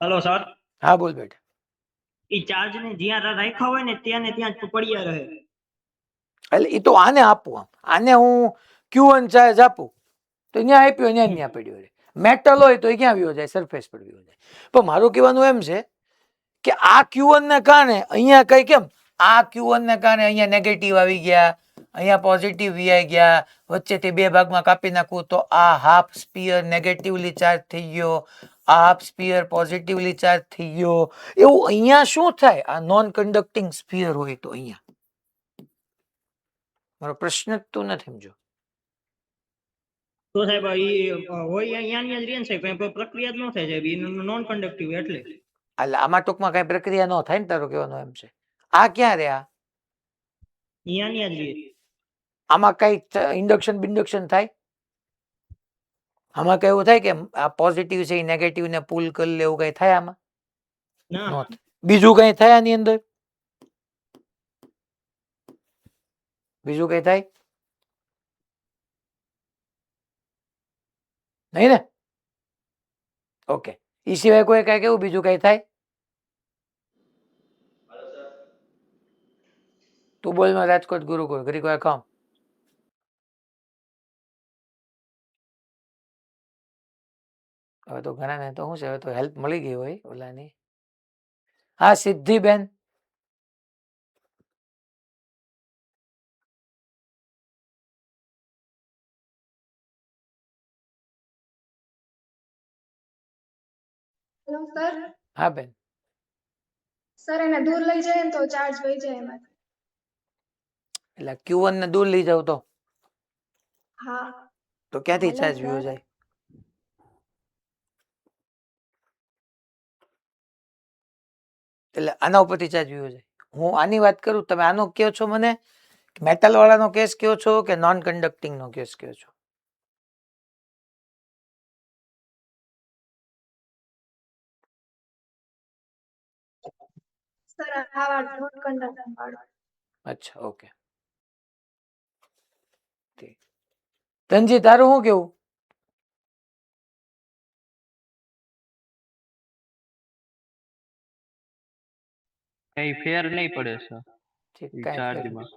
Speaker 3: હેલો સર,
Speaker 1: હા બોલ બેટા.
Speaker 3: ઈ ચાર્જ ને જ્યાં રાખ્યા હોય ને ત્યાં જ પડ્યા રહે.
Speaker 1: એટલે એ તો આને આપું, આને હું Q1 ચાર્જ આપું તો ત્યાં આપ્યો ત્યાં પડ્યો રહે. મેટલ હોય તો એ ક્યાં આવ્યો જાય, સરફેસ પર આવ્યો જાય. પણ મારું કહેવાનું એમ છે કે આ Q1 ને કારણે અહીંયા કઈ કેમ આ Q1 ને કારણે અહીંયા નેગેટિવ આવી ગયા, અહીંયા પોઝિટિવ વી ગયા, વચ્ચેથી બે ભાગમાં કાપી નાખું તો આ હાફ સ્પીયર નેગેટિવલી ચાર્જ થઈ ગયો, આ હાફ સ્પીયર પોઝિટિવલી ચાર્જ થઈ ગયો. એવું અહીંયા શું થાય આ નોન કન્ડક્ટિંગ સ્પીયર હોય તો? અહીંયા મારો પ્રશ્ન જ તું નથી સમજો.
Speaker 3: તો સાહેબ ઈ હોય અહીંયા જ રેન સાહેબ, કઈ પ્રક્રિયા જ ન થાય સાહેબ, નોન કન્ડક્ટિવ એટલે.
Speaker 1: એટલે આમાં ટૂંકમાં કઈ પ્રક્રિયા ન થાય ને, તારું કહેવાનું એમ છે. આ ક્યાં રહ્યા?
Speaker 3: અહીંયા જ રે.
Speaker 1: આમાં કઈ ઇન્ડક્શન બિન્ડક્શન થાય? આમાં કઈ એવું થાય કે આ પોઝિટિવ છે એ નેગેટિવ ને પુલ કરી લે, એવું કઈ થાય આમાં?
Speaker 3: ના.
Speaker 1: બીજું કઈ થાય આની અંદર? બીજું કઈ થાય નહીં ને? ઓકે, ઈ સિવાય કોઈ કઈ કેવું બીજું કઈ થાય? તું બોલ માં રાજકોટ ગુરુકુળ ઘડી કોઈ કામ. હવે તો ઘણા ને તો શું છે, હવે તો હેલ્પ મળી ગઈ હોય ઓલાની. હા સિદ્ધિબેન.
Speaker 4: Hello sir.
Speaker 1: હા બેન.
Speaker 4: સર એને દૂર લઈ જાય ને તો ચાર્જ વહી જાય એમાં.
Speaker 1: એટલે Q1 ને દૂર લઈ જાવ તો
Speaker 4: હા
Speaker 1: તો ક્યાંથી
Speaker 4: હાલો
Speaker 1: ચાર્જ
Speaker 4: સર.
Speaker 1: વ્યો જાય? એટલે આના ઉપરથી ચાર્જ વ્યો જાય. હું આની વાત કરું, તમે આનો કયો છો મને મેટલ વાળાનો કેસ કયો છો કે નોન કન્ડક્ટિંગ નો કેસ કયો છો?
Speaker 4: સર આ વાર નોન કન્ડક્ટિંગ વાળો.
Speaker 1: અચ્છા ઓકે. ધનજી તારું શું કેવું?
Speaker 5: કઈ ફેર નહીં પડે સર
Speaker 1: ઠીક, કાંઈ ફેર
Speaker 5: ચાર્જમાં.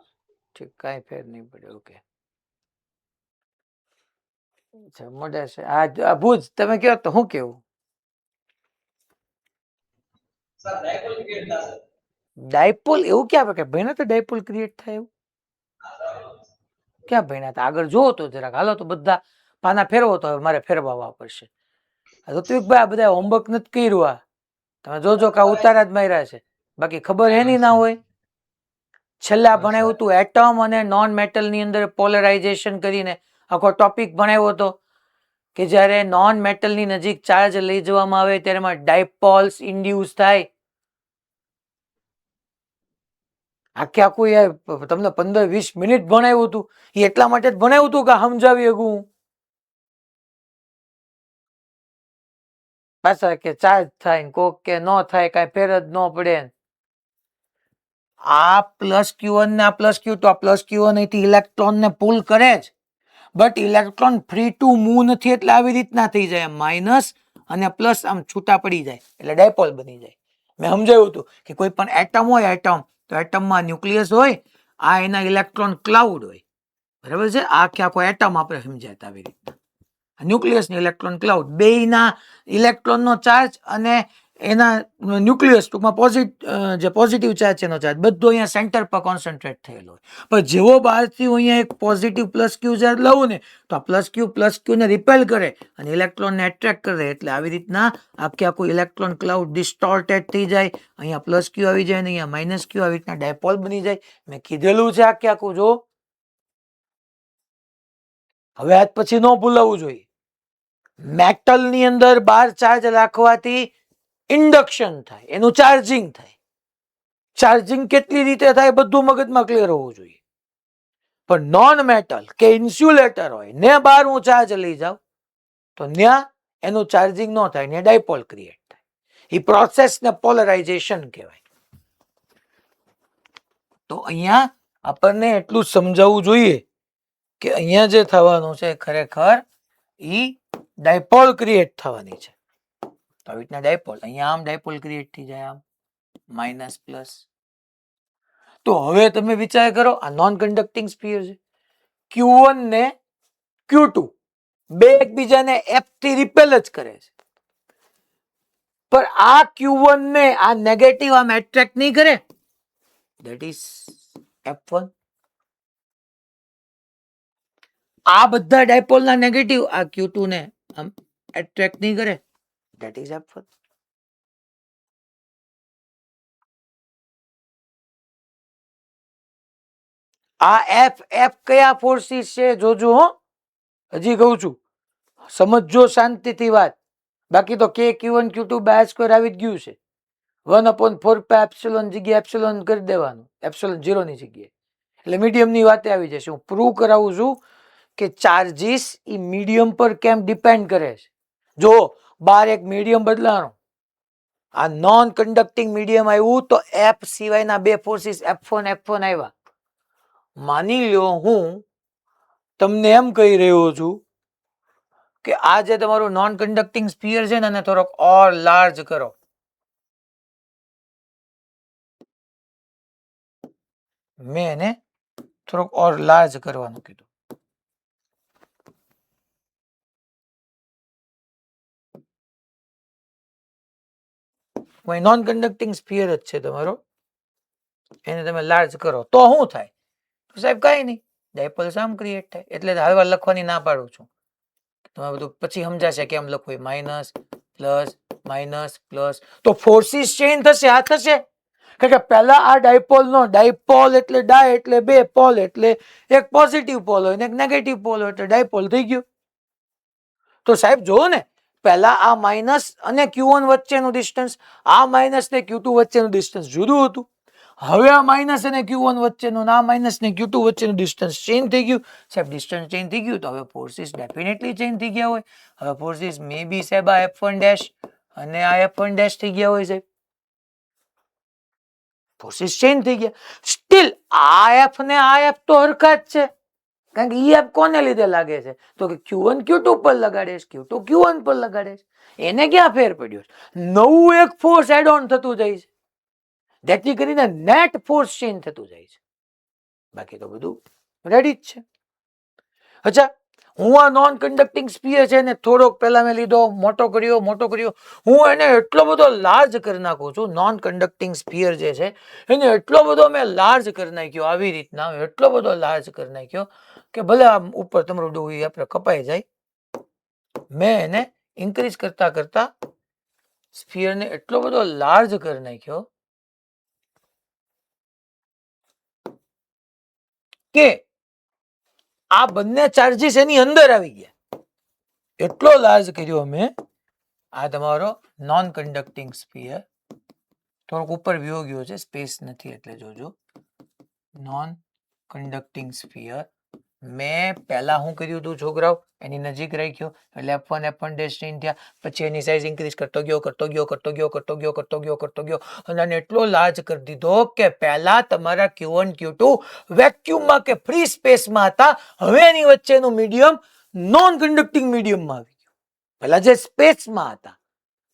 Speaker 1: ઠીક, કાંઈ ફેર નહીં પડે. ઓકે અચ્છા મોઢા છે આ ભુજ, તમે કયો તો શું કેવું? ડાયપોલ એવું ક્યાં કે ભણ્યા તો ડાયપોલ ક્રિએટ થાય એવું ક્યાં ભણ્યા હતા? આગળ જોવો તો જરાક, હાલો તો બધા પાના ફેરવો તો હવે મારે ફેરવવા પડશે. ઋત્વિકભાઈ આ બધા હોમવર્ક નથી કર્યું, આ તમે જોજો કે ઉતારા જ માર્યા છે, બાકી ખબર એની ના હોય. છેલ્લા ભણાવ્યું હતું એટમ અને નોન મેટલ ની અંદર પોલરાઇઝેશન કરીને આખો ટોપિક ભણાવ્યો હતો કે જ્યારે નોન મેટલ ની નજીક ચાર્જ લઈ જવામાં આવે ત્યારે એમાં ડાયપોલ્સ ઇન્ડ્યુસ થાય. આખે આખું યાર તમને 15-20 મિનિટ ભણાવ્યું હતું, એ એટલા માટે જ ભણાવ્યું હતું કે સમજાવી શકું. પાછા કે ચાર્જ થાય કોક કે ન થાય, કાંઈ ફેર જ ન પડે. આ પ્લસ Q1 ને આ પ્લસ Q2, આ પ્લસ Q1 અહીંથી ઇલેક્ટ્રોન ને પુલ કરે જ, but electron free to move નથી, એટલે આવી રીતના થઈ જાય માઇનસ અને પ્લસ આમ છૂટા પડી જાય એટલે ડાયપોલ બની જાય. મેં સમજાવ્યું હતું કે કોઈ પણ એટમ હોય, એટમ તો એટમમાં ન્યુક્લિયસ હોય, આ એના ઇલેક્ટ્રોન ક્લાઉડ હોય, બરાબર છે? આ આખો એટમ આપણે સમજાતા આવી રીતના ન્યુક્લિયસ ને ઇલેક્ટ્રોન ક્લાઉડ, બેયના ઇલેક્ટ્રોનનો ચાર્જ અને એના ન્યુક્લિયસ ટૂંકમાં જે પોઝિટિવ ચાર્જ છે એનો ચાર્જ બધો અહીંયા સેન્ટર પર કોન્સન્ટ્રેટ થયેલો હોય. પણ જેવો બહારથી હું અહીંયા એક પોઝિટિવ પ્લસ ક્યુ ચાર્જ લઉં ને તો આ પ્લસ ક્યુ ને રિપેલ કરે અને ઇલેક્ટ્રોનને એટ્રેક્ટ કરે. એટલે આવી રીતના આખે આખું ઇલેક્ટ્રોન ક્લાઉડ ડિસ્ટોર્ટેડ થઈ જાય. અહીંયા પ્લસ ક્યુ આવી જાય ને અહીંયા માઇનસ ક્યુ આવી રીતના ડાયપોલ બની જાય. મેં કીધેલું છે આખે આખું જો. હવે આજ પછી ન ભૂલાવવું જોઈએ. મેટલની અંદર બાર ચાર્જ રાખવાથી ઇન્ડક્શન થાય, એનું ચાર્જિંગ થાય. ચાર્જિંગ કેટલી રીતે થાય બધું મગજમાં ક્લિયર હોવું જોઈએ. પણ નોન મેટલ કે ઇન્સ્યુલેટર હોય ને બહાર હું ચાર્જ લઈ જાઉં તો ત્યાં એનું ચાર્જિંગ ન થાય ને ડાયપોલ ક્રિએટ થાય. એ પ્રોસેસને પોલરાઇઝેશન કહેવાય. તો અહીંયા આપણને એટલું સમજાવવું જોઈએ કે અહીંયા જે થવાનું છે ખરેખર ઈ ડાયપોલ ક્રિએટ થવાની છે. તો આવી રીતના ડાયપોલ અહીંયા આમ ડાયપોલ ક્રિએટ થઈ જાય, આમ માઇનસ પ્લસ. તો હવે તમે વિચાર કરો, આ નોન કન્ડક્ટિંગ સ્ફિયર છે. Q1 ને Q2 બે એકબીજાને F થી રિપેલ જ કરે છે. પણ આ Q1 ને આ નેગેટિવ આમ એટ્રેક્ટ નહીં કરે. That is F1. આ બધા ડાયપોલ ના નેગેટિવ આ Q2 ને આમ એટ્રેક્ટ નહીં કરે. That is F1. આ F કયા ફોર્સિસ છે જોજો હો. હજી કહું છું, સમજો શાંતિથી વાત. બાકી તો K Q1 Q2 by square આવી જ ગયું છે. 1/4 એપ્સિલોન જગ્યાએ એપ્સિલોન કરી દેવાનું, એપ્સિલોન 0 ની જગ્યાએ. એટલે મીડિયમ ની વાતે આવી જશે. હું પ્રૂવ કરાવું છું કે ચાર્જીસ એ મીડિયમ પર કેમ ડિપેન્ડ કરે છે. જો બાર એક મીડિયમ બદલાણો, આ નોન કન્ડક્ટિંગ મીડિયમ આવ્યું તો F સિવાયના બે ફોર્સિસ F1 આવ્યા. માની લો હું તમને એમ કહી રહ્યો છું કે આ જે તમારું નોન કન્ડક્ટિંગ સ્ફિયર છે ને એને થોડોક ઓર લાર્જ કરો. મેં એને થોડોક ઓર લાર્જ કરવાનું કીધું. નોન કન્ડક્ટિંગ સ્ફિયર જ છે તમારો, એને તમે લાર્જ કરો તો શું થાય? તો સાહેબ કઈ નહીં, ડાયપોલ આમ ક્રિએટ થાય. એટલે હાલવા લખવાની ના પાડું છું. તમે બધું પછી સમજાશે કેમ લખવું. માઇનસ પ્લસ તો ફોર્સિસ ચેન્જ થશે. આ થશે કારણ કે પહેલા આ ડાયપોલ એટલે ડાય એટલે બે, પોલ એટલે એક પોઝિટિવ પોલ હોય ને એક નેગેટિવ પોલ હોય એટલે ડાયપોલ થઈ ગયું. તો સાહેબ જોવો ને, પહેલા આ માઇનસ અને Q1 વચ્ચેનું ડિસ્ટન્સ, આ માઇનસ ને Q2 વચ્ચેનું ડિસ્ટન્સ જુદું હતું. હવે આ માઇનસ અને Q1 વચ્ચેનું, આ માઇનસ ને Q2 વચ્ચેનું ડિસ્ટન્સ ચેન્જ થઈ ગયું. સાહેબ ડિસ્ટન્સ ચેન્જ થઈ ગયું તો હવે ફોર્સિસ ડેફિનેટલી ચેન્જ થઈ ગયા હોય. હવે ફોર્સિસ મે બી સાહેબ આ F1 ડેશ અને આ F1 ડેશ થઈ ગયા હોય સાહેબ. ફોર્સિસ ચેન્જ થઈ ગયા. સ્ટીલ આ F ને આ F તો હરખા જ છે. કારણ કે ઈ F કોને લીધે લાગે છે? તો કે Q1 Q2 પર લગાડે છે, Q2 Q1 પર લગાડે છે. એને ક્યાં ફેર પડ્યો? નવું એક ફોર્સ એડ ઓન થતું જાય છે. જેથી કરીને નેટ ફોર્સ ચેન્જ થતું જાય છે. બાકી તો બધું રેડી જ છે. અચ્છા, હું આ નોન કન્ડક્ટિંગ સ્ફિયર છે ને થોડોક પહેલા મેં લીધો, મોટો કર્યો. હું એને એટલો બધો લાર્જ કરી નાખું છું. નોન કન્ડક્ટિંગ સ્ફિયર જે છે એને એટલો બધો મેં લાર્જ કરી નાખ્યો. આવી રીતના એટલો બધો લાર્જ કરી નાખ્યો કે ભલે આમ ઉપર તમારું ડોહી આપણે કપાઈ જાય. મેં એને ઇન્ક્રીઝ કરતા સ્ફિયરને એટલો બધો લાર્જ કરી નાખ્યો કે આ બંને ચાર્જીસ એની અંદર આવી ગયા. એટલો લાર્જ કર્યો અમે. આ તમારો નોન કન્ડક્ટિંગ સ્ફિયર થોડોક ઉપર વ્યો ગયો છે, સ્પેસ નથી એટલે જોજો. નોન કન્ડક્ટિંગ સ્ફિયર મેં પહેલા શું કર્યું હતું છોકરાઓ, એની નજીક રાખ્યો એટલે F1 ડેશ ચેન્જ થયા. પછી એની સાઇઝ ઇન્ક્રીઝ કરતો ગયો અને એટલો લાર્જ કરી દીધો કે પહેલા તમારા Q1 Q2 વેક્યુમમાં કે ફ્રી સ્પેસમાં હતા. હવે એની વચ્ચેનું મીડિયમ નોન કન્ડક્ટિંગ મીડિયમમાં આવી ગયું. પહેલા જે સ્પેસમાં હતા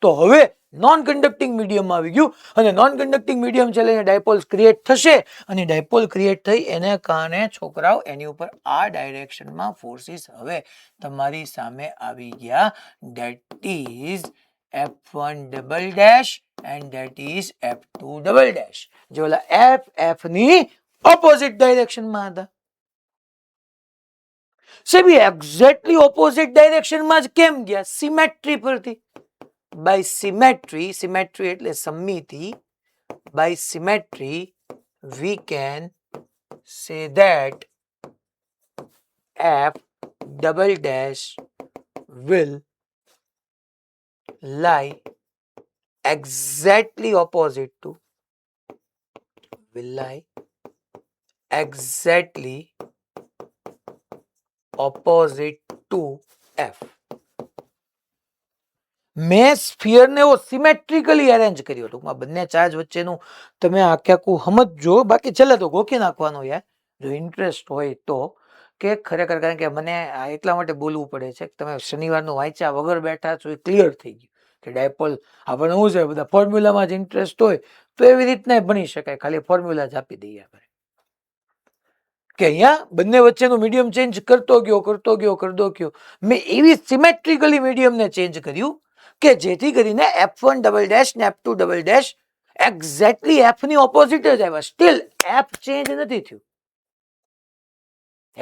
Speaker 1: તો હવે નોન કન્ડક્ટિંગ મીડિયમમાં આવી ગયું. અને નોન કન્ડક્ટિંગ મીડિયમ છે એટલે ડાયપોલ્સ ક્રિએટ થશે. અને ડાયપોલ ક્રિએટ થઈ એને કારણે છોકરાઓ એની ઉપર આ ડાયરેક્શનમાં ફોર્સિસ હવે તમારી સામે આવી ગયા. That is F1 double dash and that is F2 double dash. જે ઓલા F ની opposite direction માં હતા. સેબી એક્ઝેક્ટલી ઓપોઝિટ ડાયરેક્શન માં જ કેમ ગયા? સિમેટ્રી પરથી. બાય સિમેટ્રી, સિમેટ્રી એટલે સમમિતિ. By symmetry we can say that F double dash will lie exactly opposite to F. મેં સ્ફિયર ને સિમેટ્રિકલી અરેન્જ કર્યો. ટૂંકમાં બંને ચાર્જ વચ્ચેનું તમે આખે આખું સમજજો. બાકી છેલ્લે તો ગોખી નાખવાનું યાર, જો ઇન્ટરેસ્ટ હોય તો. કે ખરેખર કારણ કે મને એટલા માટે બોલવું પડે છે કે તમે શનિવારનું વાંચ્યા વગર બેઠા છો એ ક્લિયર થઈ ગયું કે ડાયપોલ આપણે શું છે બધા ફોર્મ્યુલામાં જ ઇન્ટરેસ્ટ હોય તો એવી રીતના ભણી શકાય. ખાલી ફોર્મ્યુલા જ આપી દઈએ આપણે કે અહીંયા બંને વચ્ચેનું મીડિયમ ચેન્જ કરતો ગયો. મેં એવી સિમેટ્રિકલી મીડિયમને ચેન્જ કર્યું કે જેથી કરીને F1 ડબલ ડેશ ને F2 double dash exactly F ની ઓપોઝિટ જ આવ્યા. સ્ટીલ F ચેન્જ નથી થયું.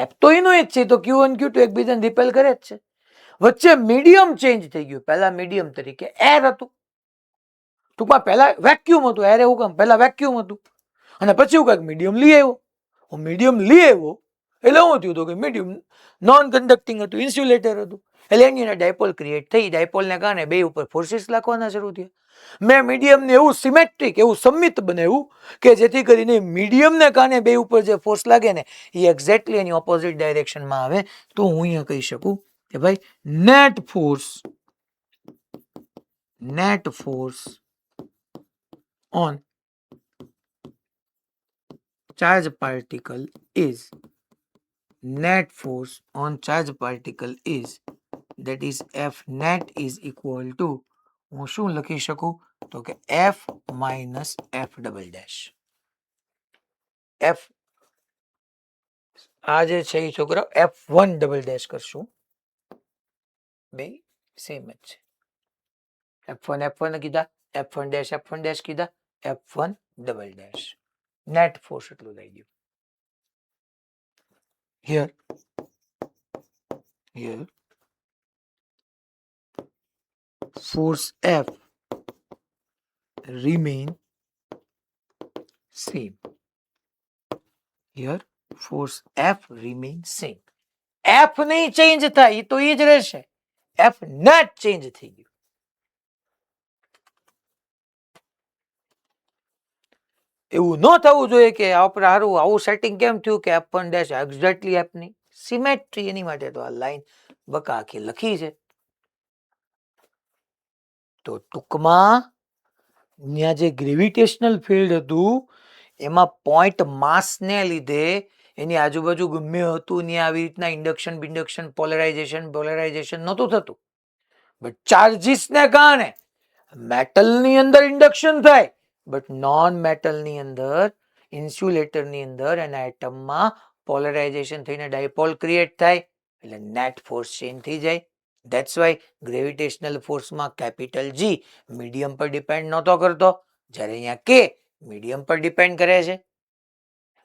Speaker 1: F તો એનો જ છે, તો Q1 Q2 એકબીજાને રિપેલ કરે જ છે. વચ્ચે મીડિયમ ચેન્જ થઈ ગયું. પહેલા મીડિયમ તરીકે એર હતું, ટૂંકમાં પહેલા વેક્યુમ હતું. એર એવું કામ, પહેલા વેક્યુમ હતું અને પછી એવું કાંઈક મીડિયમ લઈ આવ્યો. મીડિયમ લઈ આવ્યો એટલે શું થયું? તો કે મીડિયમ નોન કન્ડક્ટિંગ હતું, ઇન્સ્યુલેટર હતું. એટલે એની અંદર ડાયપોલ ક્રિએટ થઈ. ડાયપોલને કારણે બે ઉપર ફોર્સિસ લાગવાના શરૂ થયા. મેં મીડિયમને એવું સિમેટ્રિક, એવું સંમિત બનાવ્યું કે જેથી કરીને મીડિયમને કારણે બે ઉપર જે ફોર્સ લાગે ને એ એક્ઝેક્ટલી એની ઓપોઝિટ ડાયરેક્શનમાં આવે. તો હું અહીંયા કહી શકું કે ભાઈ net force on charge particle is that is F net is equal to, હું શું લખી શકું તો કે F minus F double dash. F આ જે છે એ છોકરા F1 ડબલ ડેશ કરશું. બે સેમ જ છે. F1 કીધા, F1 ડેશ કીધા, F1 double dash. Net force એટલું લઈ ગયું. Here force F remain same. Here force F remain same. F નહીં ચેન્જ થાય, એ તો એ જ રહેશે. F net ચેન્જ થઈ ગયું. એવું ન થવું જોઈએ કે આપણે સારું આવું સેટિંગ કેમ થયું કે F1 ડેશ એક્ઝેક્ટલી F ની સિમેટ્રી. એની માટે તો આ લાઈન બકા આખી લખી છે. તો ટૂંકમાં ત્યાં જે ગ્રેવિટેશનલ ફિલ્ડ હતું એમાં પોઈન્ટ માસને લીધે એની આજુબાજુ ગમે હતું ત્યાં આવી રીતના ઇન્ડક્શન પોલરાઇઝેશન નહોતું થતું. બટ ચાર્જીસને કારણે મેટલની અંદર ઇન્ડક્શન થાય, બટ નોન મેટલની અંદર, ઇન્સ્યુલેટરની અંદર એના એટમમાં પોલરાઇઝેશન થઈને ડાયપોલ ક્રિએટ થાય એટલે નેટ ફોર્સ ચેન્જ થઈ જાય. ધેટ્સ વાય ગ્રેવિટેશનલ ફોર્સમાં કેપિટલ G મીડિયમ પર ડિપેન્ડ નહોતો કરતો, જ્યારે અહીંયા K મીડિયમ પર ડિપેન્ડ કરે છે.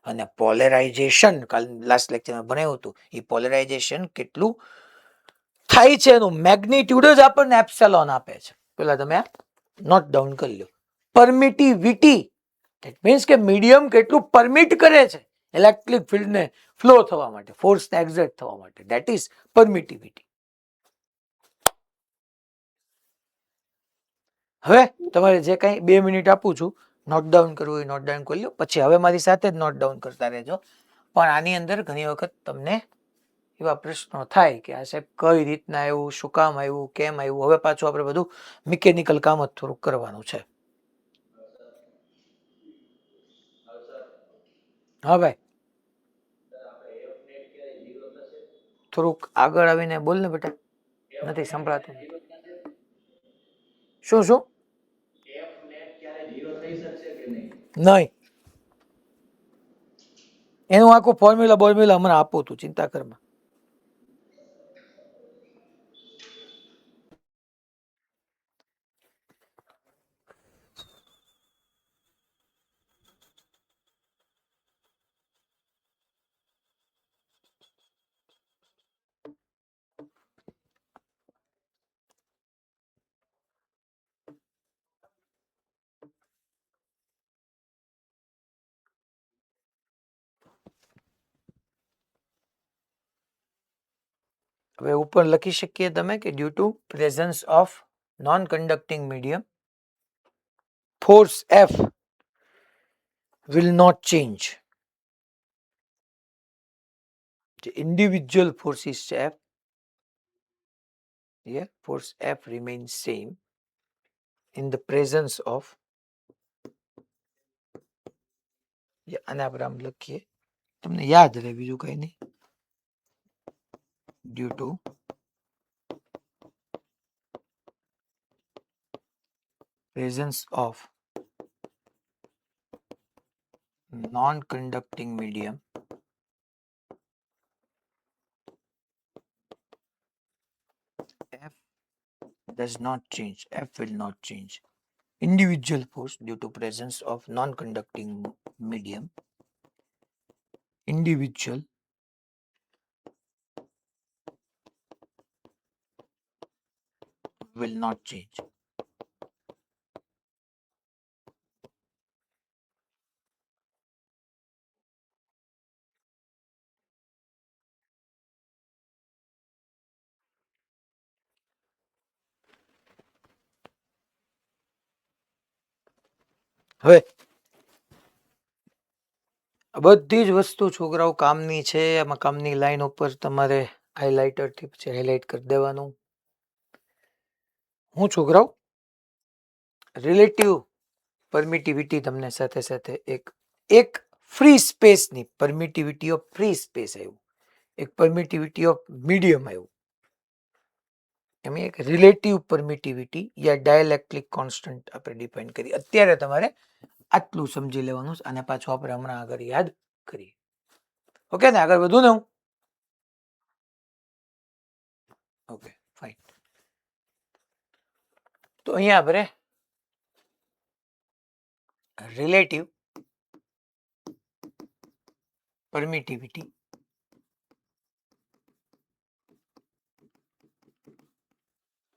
Speaker 1: અને પોલરાઇઝેશન કાલ લાસ્ટ લેક્ચરમાં ભણાવ્યું હતું, એ પોલરાઇઝેશન કેટલું થાય છે એનું મેગ્નિટ્યુડ જ આપણને એપ્સિલોન આપે છે. પેલા તમે નોટ ડાઉન કરી લો. પરમિટિવિટી ધેટ મીન્સ કે મીડિયમ કેટલું પરમિટ કરે છે ઇલેક્ટ્રિક ફિલ્ડને ફ્લો થવા માટે, ફોર્સને એક્ઝર્ટ થવા માટે, ધેટ ઇઝ પરમિટિવિટી. હવે તમારે જે કંઈ 2 મિનિટ આપું છું, નોટ ડાઉન કરવું હોય નોટ ડાઉન કરી લો. પછી હવે મારી સાથે જ નોટ ડાઉન કરતા રહેજો. પણ આની અંદર ઘણી વખત તમને એવા પ્રશ્નો થાય કે આ સાહેબ કઈ રીતના આવ્યું, શું કામ આવ્યું, કેમ આવ્યું. હવે પાછું આપણે બધું મિકેનિકલ કામ જ થોડુંક કરવાનું છે. હા ભાઈ, થોડુંક આગળ આવીને બોલ ને બેટા, નથી સંભળાતું. શું નહીં, એનું આખું ફોર્મ્યુલા હમણાં આપું તું, ચિંતા કરમાં. હવે ઉપર લખી શકીએ તમે કે due to presence of non conducting medium force F will not change. The individual forces F, yeah, force F remains same in the presence of, yeah, આને આપણે આમ લખીએ તમને યાદ રહે બીજું કઈ નહીં, due to presence of non-conducting medium F does not change. F will not change. Individual force due to presence of non-conducting medium. Individual will not change. હવે આ બધી જ વસ્તુ છોકરાઓ કામની છે. આમાં કામની લાઈન ઉપર તમારે હાઇલાઇટરથી પછી હાઇલાઇટ કરી દેવાનું. હું છોકરાઓ રિલેટિવ પરમિટિવિટી તમને સાથે સાથે એક ફ્રી સ્પેસની પરમિટિવિટી ઓફ ફ્રી સ્પેસ આવ્યું, એક પરમિટિવિટી ઓફ મીડિયમ આવ્યું, એમાં એક રિલેટિવ પરમિટિવિટી યા ડાયલેક્ટ્રિક કોન્સ્ટન્ટ આપણે ડિફાઇન કરી. અત્યારે તમારે આટલું સમજી લેવાનું છે અને પાછું આપણે હમણાં આગળ યાદ કરીએ. ઓકે ને, આગળ વધુ ને હું? Okay fine. તો અહીંયા આપણે રિલેટિવ પરમિટિવિટી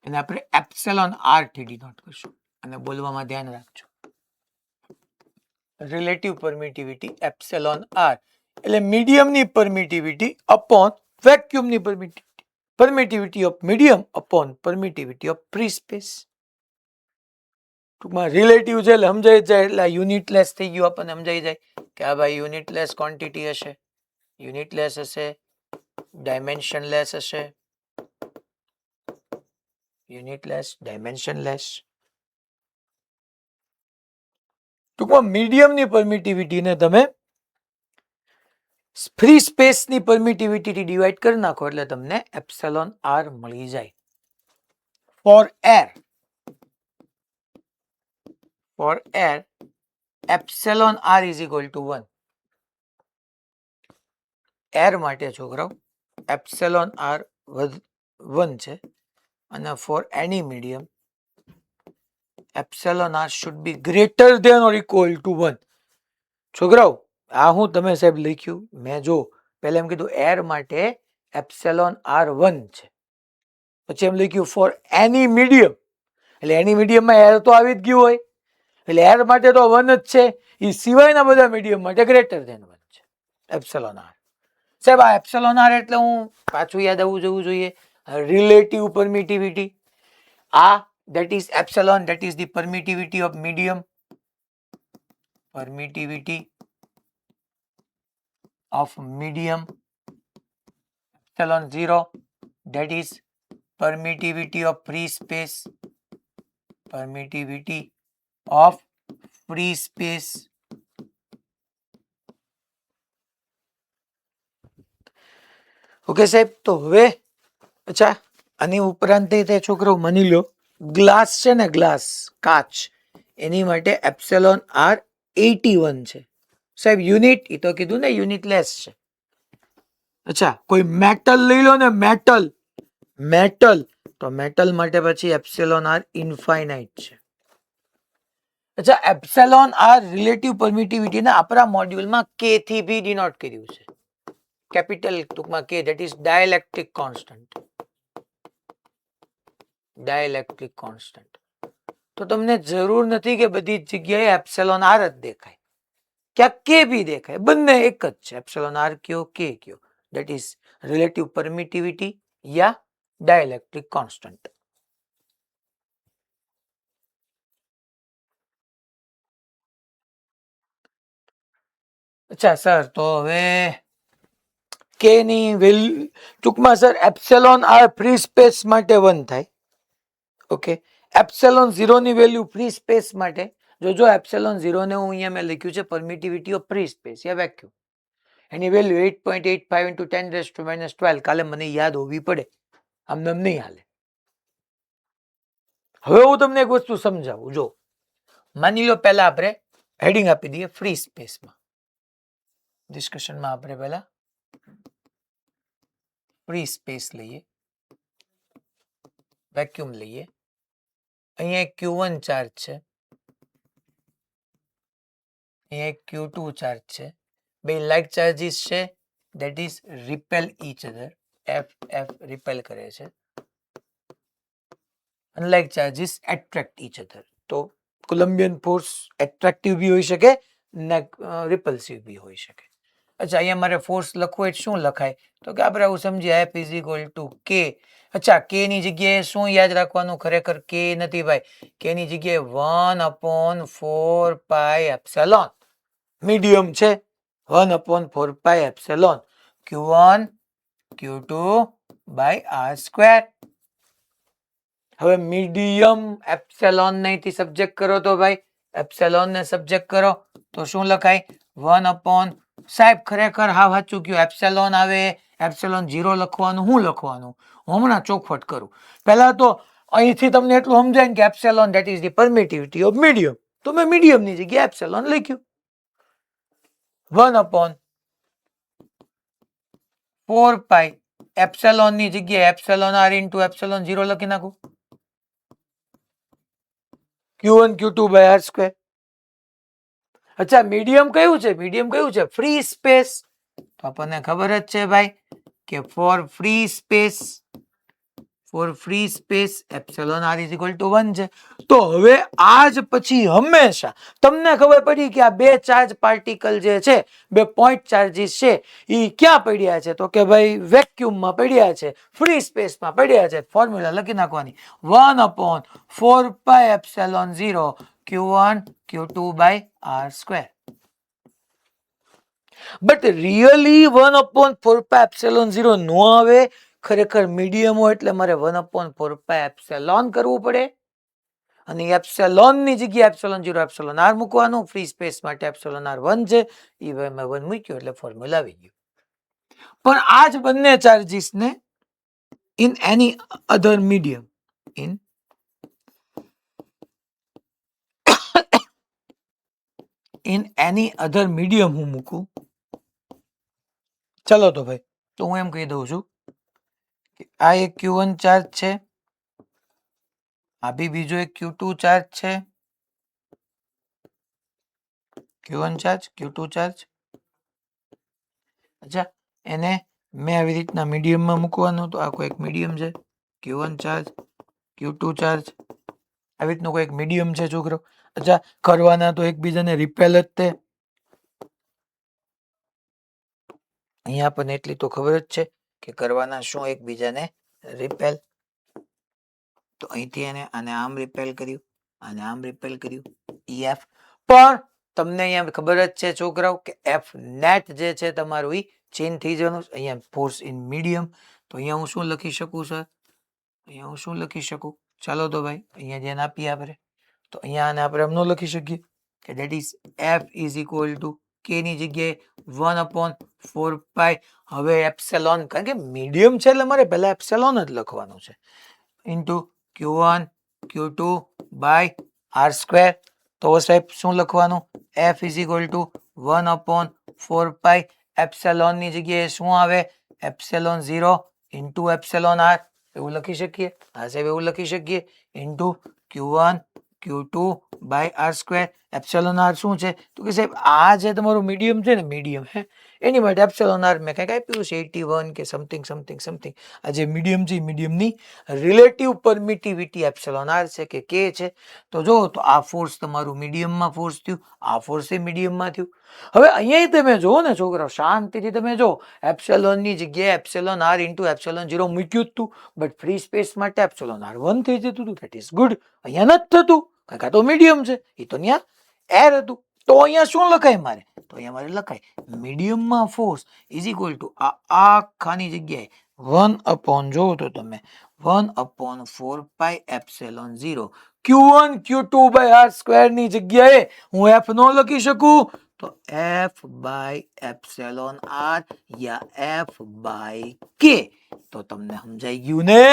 Speaker 1: એને આપણે એપ્સિલોન આર થી ડિનોટ કરશું અને બોલવામાં ધ્યાન રાખજો. રિલેટિવ પરમિટિવિટી એપ્સિલોન આર એટલે મીડિયમની પરમિટિવિટી અપોન વેક્યુમની permittivity of medium upon permittivity of free space. ટૂંકમાં રિલેટિવ છે એટલે સમજાઈ જાય, એટલે યુનિટલેસ થઈ ગયું, આપણને સમજાઈ જાય કે આ ભાઈ યુનિટલેસ ક્વોન્ટિટી હશે, યુનિટલેસ હશે, ડાયમેન્શનલેસ હશે, યુનિટલેસ, ડાયમેન્શનલેસ. ટૂંકમાં મીડિયમની પરમિટિવિટીને તમે ફ્રી સ્પેસની પરમિટિવિટીથી ડિવાઈડ કરી નાખો એટલે તમને એપ્સિલોન આર મળી જાય. For air epsilon r is equal to 1. Air માટે છોકરાઓ એપ્સિલોન આર 1 છે અને for any medium epsilon r should be greater than or equal to 1. છોકરાઓ આ હું તમે સાહેબ લખ્યું મેં, જો પહેલા એમ કીધું એર માટે એપ્સિલોન આર 1 છે, પછી એમ લખ્યું ફોર એની મીડિયમ, એટલે એની મીડિયમમાં એર તો આવી જ ગયું હોય એટલે એર માટે તો 1 જ છે, એ સિવાયના બધા મીડિયમ માટે ગ્રેટર ધેન 1 છે એપ્સિલોન આર. સાહેબ આ એપ્સિલોન આર એટલે હું પાછું યાદ આવવું જવું જોઈએ, રિલેટિવ પરમિટિવિટી. આ that is epsilon, that is the permittivity of medium, permittivity of medium. Epsilon 0, that is permittivity of free space, permittivity of free space. Okay સાહેબ, તો હવે અચ્છા આની ઉપરાંત છોકરો માની લો ગ્લાસ છે ને, ગ્લાસ કાચ, એની માટે એપ્સિલોન આર 81 છે. સાહેબ યુનિટ, એ તો કીધું ને યુનિટલેસ છે. અચ્છા કોઈ મેટલ લઈ લો ને, મેટલ તો મેટલ માટે પછી એપ્સિલોન આર ઇન્ફાઇનાઇટ છે. અચ્છા એપ્સિલોન આર રિલેટિવ પરમિટિવિટી ને આપણા મોડ્યુલમાં કે થી બી ડિનોટ કર્યું છે, કેપિટલ ટૂંકમાં કે, that is dielectric constant. Dielectric constant. તો તમને જરૂર નથી કે બધી જગ્યાએ એપ્સિલોન આર જ દેખાય, ક્યાંક કે બી દેખાય, બંને એક જ છે. એપ્સિલોન આર કયો કે કયો, ધેટ ઇઝ રિલેટિવ પરમિટિવિટી या डाइलेक्ट्रिक कांस्टेंट। अच्छा सर, तो हवे के नी वेल्यू टूंकमां sir epsilon R free space माटे 1 थाय। ओके, एप्सिलॉन 0 ની વેલ્યુ ફ્રી સ્પેસ માટે જો એપ્સિલॉन 0 ને હું અહીંયા મેં લખ્યું છે permittivity of free space yeah vacuum, any value 8.85 into 10⁻12 કાલે મને યાદ હોવી પડે, આમને એમ નહીં હાલે। હવે હું તમને એક વસ્તુ સમજાવું, જો માની લો પહેલા આપણે હેડિંગ આપી દઈએ ફ્રી સ્પેસમાં, ડિસ્કશનમાં આપણે પહેલા ફ્રી સ્પેસ લઈએ, વેક્યુમ લઈએ, અહીંયા એક Q1 ચાર્જ છે, અહીંયા એક Q2 ચાર્જ છે, બે લાઇક ચાર્જીસ છે, that is repel each other, F F repel કરે છે, unlike charges attract each other. તો કોલમ્બિયન ફોર્સ એટ્રેક્ટિવ બી હોઈ શકે ને રિપલ્સિવ બી હોઈ શકે। અચ્છા, અહીંયા મારે ફોર્સ લખવું એટલે શું લખાય, તો કે આપણે આવું સમજીએ એફ ઇઝ ઇક્વલ ટુ કે। અચ્છા, કે ની જગ્યાએ શું યાદ રાખવાનું, ખરેખર કે નથી ભાઈ, કે ની જગ્યાએ 1/4π મીડિયમ છે, 1/4π Q1 Q2 by R²। હવે મીડિયમ એપ્સિલોન નહીં સબ્જેક્ટ કરો તો ભાઈ એપ્સિલોન ને સબ્જેક્ટ કરો તો શું લખાય, 1/, સાહેબ ખરેખર હા સાચું કયું, એપ્સિલોન આવે એપ્સિલોન 0 લખવાનું, શું લખવાનું હું હમણાં ચોખવટ કરું। પહેલા તો અહીંથી તમને એટલું સમજાય ને કે epsilon that is the permittivity of medium, તો મેં મીડિયમ ની જગ્યાએ એપ્સિલોન લખ્યું, 1/4π એપ્સિલોન ની જગ્યાએ એપ્સિલોન r ઇન્ટુ એપ્સિલોન 0 લખી નાખું, Q1 Q2 by R²। અચ્છા, મીડિયમ કયું છે, મીડિયમ કયું છે, ફ્રી સ્પેસ, તો આપણને ખબર જ છે ભાઈ કે for free space epsilon r is equal to 1 છે। તો હવે આજ પછી હંમેશા તમને ખબર પડી કે આ બે ચાર્જ પાર્ટિકલ જે છે, બે પોઈન્ટ ચાર્જીસ છે, એ ક્યાં પડ્યા છે, તો કે ભાઈ વેક્યુમમાં પડ્યા છે, ફ્રી સ્પેસમાં પડ્યા છે, ફોર્મ્યુલા લખી નાખવાની 1/4πε0 Q1 Q2 by R²। But really 1/4πε0 નો આવે, ખરેખર મીડિયમ હોય એટલે મારે 1/4πε કરવું પડે, અને એપ્સિલોન ની જગ્યાએ એપ્સિલોન 0 એપ્સિલોન r મૂકવાનું, ફ્રી સ્પેસ માટે એપ્સિલોન r 1 છે, એ મેં 1 મૂક્યું એટલે ફોર્મ્યુલા આવી ગયું। પણ આ જ બંને ચાર્જીસ ને in any other medium in any other medium હું મૂકું, ચલો તો ભાઈ, તો હું એમ કહી દઉં છું કે આ એક Q1 ચાર્જ છે, આ બી બીજો એક Q2 ચાર્જ છે, Q1 ચાર્જ Q2 ચાર્જ। અચ્છા, એને મેં આવી રીતના મીડિયમમાં મૂકવાનું, તો આ કોઈ એક મીડિયમ છે, Q1 ચાર્જ Q2 ચાર્જ, આવી રીતનું કોઈ એક મીડિયમ છે છોકરો। અચ્છા, કરવાના તો એકબીજાને રિપેલ જ તે, અહીંયા આપણને એટલી તો ખબર જ છે કે કરવાના શું એકબીજાને રિપેલ, તો અહીંથી એને આને આમ રિપેલ કર્યું, આને આમ રિપેલ કર્યું, EF। પણ તમને અહીંયા ખબર જ છે છોકરાઓ કે F નેટ જે છે તમારું એ ચેન્જ થઈ જવાનું, અહીંયા ફોર્સ ઇન મીડિયમ, તો અહીંયા હું શું લખી શકું સર, અહીંયા હું શું લખી શકું, ચાલો તો ભાઈ અહીંયા ધ્યાન આપીએ આપણે, તો અહીંયા આને આપણે એમ ન લખી શકીએ કે that is F is equal two કે ની જગ્યાએ 1/4π, હવે એપ્સિલોન કારણ કે મીડિયમ છે એટલે મારે પહેલા એપ્સિલોન જ લખવાનું છે, into Q1 Q2 by R²। તો સાહેબ શું લખવાનું, F is equal to 1/4π epsilon ની જગ્યાએ શું આવે, એપ્સિલોન 0 ઇન્ટુ એપ્સિલોન r, એવું લખી શકીએ, હા સાહેબ એવું લખી શકીએ, into Q1 Q2 by r square. Epsilon r શું છે? તો કે સાહેબ આ જે તમારું મીડિયમ છે ને, મીડિયમ હે, એની માટે એપ્સિલોન આર મેં કંઈક આપ્યું છે 81 કે સમથિંગ સમથિંગ સમથિંગ. આ જે મીડિયમ છે, મીડિયમની રિલેટિવ પરમિટિવિટી એપ્સિલોન આર છે કે કે છે. તો જો તો આ ફોર્સ તમારું મીડિયમમાં ફોર્સ થયું, આ ફોર્સ એ મીડિયમમાં થયું. હવે અહીંયા તમે જુઓ ને છોકરાઓ, શાંતિથી તમે જો, એપ્સિલોનની જગ્યાએ એપ્સિલોન આર ઇન્ટુ એપ્સિલોન 0 મૂક્યું જ તું, બટ ફ્રી સ્પેસ માટે એપ્સિલોન આર 1 થઈ જતું હતું. That is good. અહીંયા નથી થતું, કારણ કે આ તો મીડિયમ છે, એ તો ત્યાં એર હતું. તો અહીંયા શું લખાય મારે? તો અહીંયા મારે લખાય મીડિયમમાં ફોર્સ ઇઝ ઇક્વલ ટુ આ આખાની જગ્યાએ 1 અપોન, જો તો તમે 1 upon 4 pi epsilon 0 Q1 Q2 by r square ની જગ્યાએ હું એફ નો લખી શકું, તો એફ બાય એપ્સિલોન આર યા એફ બાય કે. તો તમને સમજાઈ ગયું ને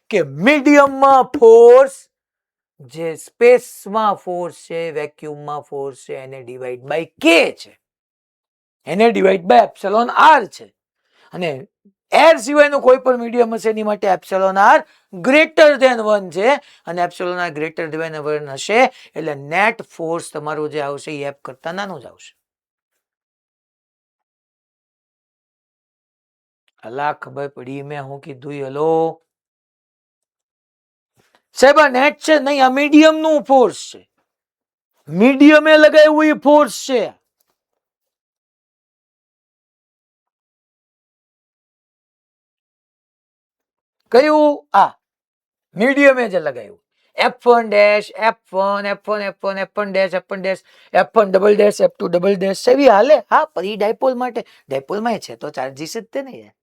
Speaker 1: કે મીડિયમમાં ફોર્સ જે સ્પેસમાં ફોર્સ છે, વેક્યુમમાં ફોર્સ છે, એને ડિવાઈડ બાય કે છે, એને ડિવાઈડ બાય એપ્સિલોન આર છે. અને એર સિવાયનું કોઈ પણ મીડિયમ હશે એની માટે એપ્સિલોન આર ગ્રેટર ધેન 1 છે. અને એપ્સિલોન આર ગ્રેટર ધેન 1 હશે એટલે નેટ ફોર્સ તમારું જે આવશે એ એફ કરતા નાનું જ આવશે. અલા ખબર પડી મેં હું કીધું? હલો સાહેબ, આ નેટ છે નહીં, આ મીડિયમ નું ફોર્સ છે, મીડિયમે લગાવ્યું એ ફોર્સ છે. કયું? આ મીડિયમે જે લગાવ્યું. F1 dash F1 F1 F1 F1 dash F1 dash F1 double dash F2 double dash એવી હાલે. હા, પર ઈ ડાયપોલ માટે, ડાયપોલમાં છે તો ચાર્જીસ જ તે ને.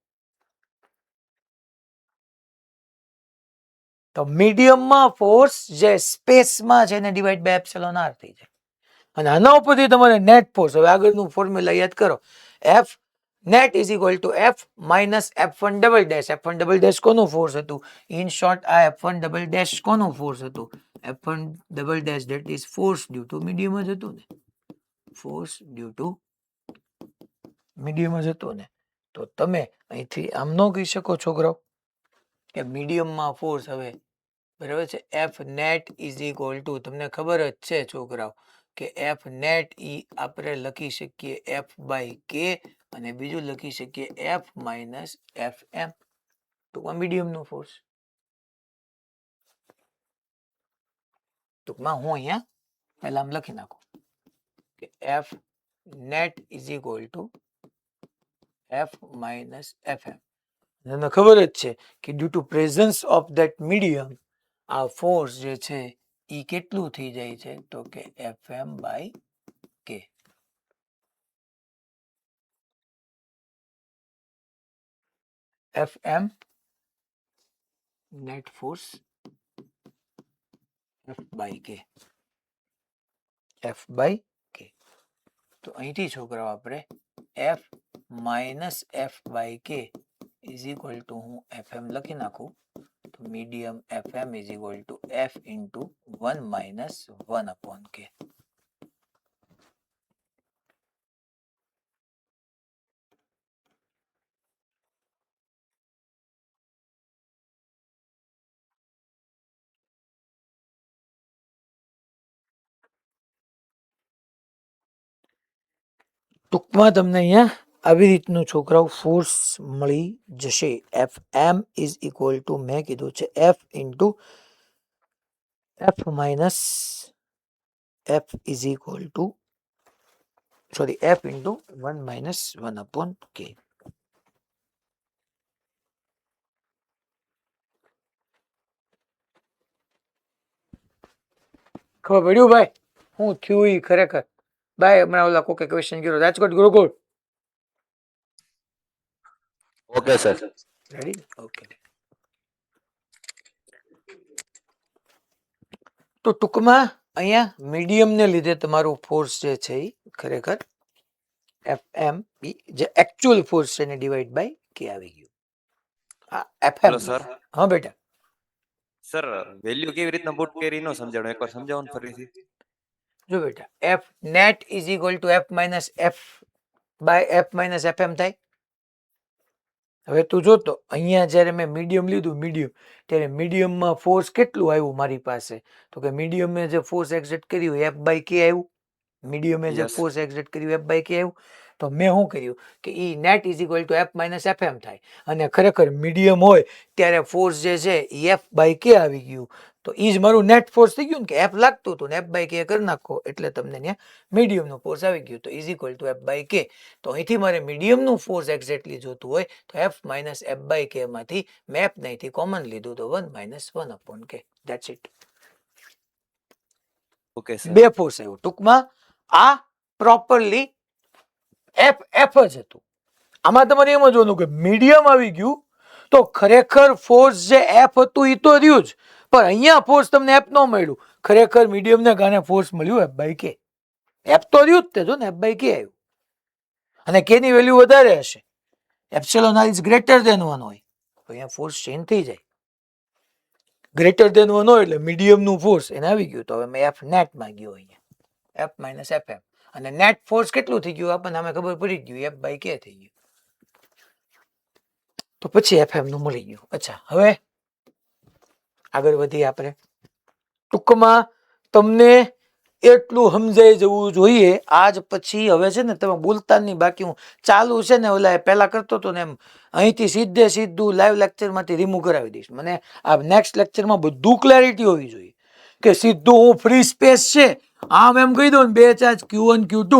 Speaker 1: તો મીડિયમમાં ફોર્સ જે સ્પેસમાં છે એને ડિવાઈડ બાય એપ્સિલોન આર થઈ જાય. અને આના ઉપરથી તમારે નેટ ફોર્સ, હવે આગળનું ફોર્મ્યુલા યાદ કરો, F net is equal to F minus F1 double dash. F1 double dash કોનું ફોર્સ હતું? ઇન શોર્ટ આ F1 ડબલ ડેશ કોનું ફોર્સ હતું? F1 double dash that is force due to medium જ હતું ને, ફોર્સ ડ્યુ ટુ મીડિયમ જ હતું ને. તો તમે અહીંથી આમ ન કહી શકો છોકરાઓ કે મીડિયમમાં ફોર્સ, હવે બરાબર છે, F net is equal two, તમને ખબર જ છે છોકરાઓ કે એફ નેટ ઈ આપણે લખી શકીએ એફ બાય કે, અને બીજું લખી શકીએ એફ માઇનસ એફ એમ, ટૂંકમાં મીડિયમ નો ફોર્સ. ટૂંકમાં હું અહીંયા પહેલા આમ લખી નાખું કે F net is equal to F minus F M. તમને ખબર જ છે કે due to presence of that medium આ ફોર્સ જે છે એ કેટલું થઈ જાય છે? તો કે F M by k. F M net force F by k, F by k. તો અહીંથી છોકરાઓ આપણે F minus F by k is equal to, હું એફ એમ લખી નાખું તો medium F M is equal to F into 1 minus 1 upon કે. ટૂંકમાં તમને અહીંયા આવી રીતનું છોકરાઓ ફોર્સ મળી જશે. F M is equal to મેં કીધું છે F into F minus F is equal to, sorry, F into 1 minus 1 upon k. ખબર પડ્યું ભાઈ હું થયું ઈ ખરેખર? ભાઈ હમણાં ઓલા કોકે ક્વેશ્ચન કર્યો, રાજકોટ ગુરુકુળ
Speaker 6: ઓકે સર.
Speaker 1: રેડી? ઓકે. તો ટૂંકમાં અહીંયા મીડિયમ ને લીધે તમારું ફોર્સ જે છે એ ખરેખર એફ એમ બી જે એકચ્યુઅલ ફોર્સ છે એને ડિવાઈડ બાય કે આવી ગયું. આ એફ એમ.
Speaker 6: Hello sir.
Speaker 1: હા બેટા.
Speaker 6: સર વેલ્યુ કેવી રીતના પુટ કરી નો સમજાણું, એકવાર સમજાવો ને ફરીથી.
Speaker 1: જો બેટા, F net is equal to F minus F by F minus F એમ થાય. હવે તું જોતો અહીંયા જ્યારે મેં મીડિયમ લીધું મીડિયમ ત્યારે મીડિયમમાં ફોર્સ કેટલું આવ્યું મારી પાસે તો કે મીડિયમે જે ફોર્સ એક્ઝર્ટ કર્યું એફ બાય કે આવ્યું મીડિયમે જે
Speaker 6: Yes.
Speaker 1: ફોર્સ એક્ઝર્ટ કર્યું એફ બાય કે આવ્યું તો મેં શું કર્યું કે E net is equal to F minus F એમ થાય અને ખરેખર મીડિયમ હોય ત્યારે ફોર્સ જે છે એ એફ બાય કે આવી ગયું તો ઈ જ મારું નેટ ફોર્સ થઈ ગયું ને કે એફ લાગતું હતું ને એફ બાય કે કરી નાખો એટલે તમને ત્યાં મીડિયમનો ફોર્સ આવી ગયો તો is equal to F by k તો અહીંથી મારે મીડિયમનું ફોર્સ એક્ઝેક્ટલી જોતું હોય તો એફ માઇનસ એફ બાય કે માંથી મેં એફ અહીંથી કોમન લીધું તો 1 માઇનસ 1 અપોન કે ધેટ્સ ઇટ
Speaker 6: ઓકે સર.
Speaker 1: બે ફોર્સ આવ્યું ટૂંકમાં આ પ્રોપરલી એફ એફ જ હતું આમાં તમારે એમ જોવાનું કે મીડિયમ આવી ગયું તો ખરેખર ફોર્સ જે એફ હતું એ તો રહ્યું જ પણ અહીંયા ફોર્સ તમને એફ ન મળ્યું ખરેખર મીડિયમને કારણે ફોર્સ મળ્યું એફ બાય કે એફ તો રહ્યું જ તે જો ને એફ બાય કે આવ્યું અને કે ની વેલ્યુ વધારે હશે epsilon r is greater than 1 હોય તો અહીંયા ફોર્સ ચેન્જ થઈ જાય ગ્રેટર ધેન 1 હોય એટલે મીડિયમ નું ફોર્સ એને આવી ગયું તો હવે મેં એફ નેટ માં ગયો અહીંયા એફ માઇનસ એફ એમ અને નેટ ફોર્સ કેટલું થઈ ગયું આપણને અમે ખબર પડી ગયું એફ બાય કે થઈ ગયું તો પછી એફ એમ નું મળી ગયું અચ્છા હવે આગળ વધીએ આપણે ટૂંકમાં તમને એટલું સમજાઈ જવું જોઈએ આજ પછી હવે છે ને તમે બોલતા નહીં બાકી હું ચાલુ છે ને ઓલા પહેલા કરતો હતો ને એમ અહીંથી સીધું લાઈવ લેક્ચર માંથી રિમૂવ કરાવી દઈશ મને આ નેક્સ્ટ લેક્ચરમાં બધું ક્લેરિટી હોવી જોઈએ કે સીધું હું ફ્રી સ્પેસ છે આમ એમ કહી દઉં ને બે ચાર્જ Q1 Q2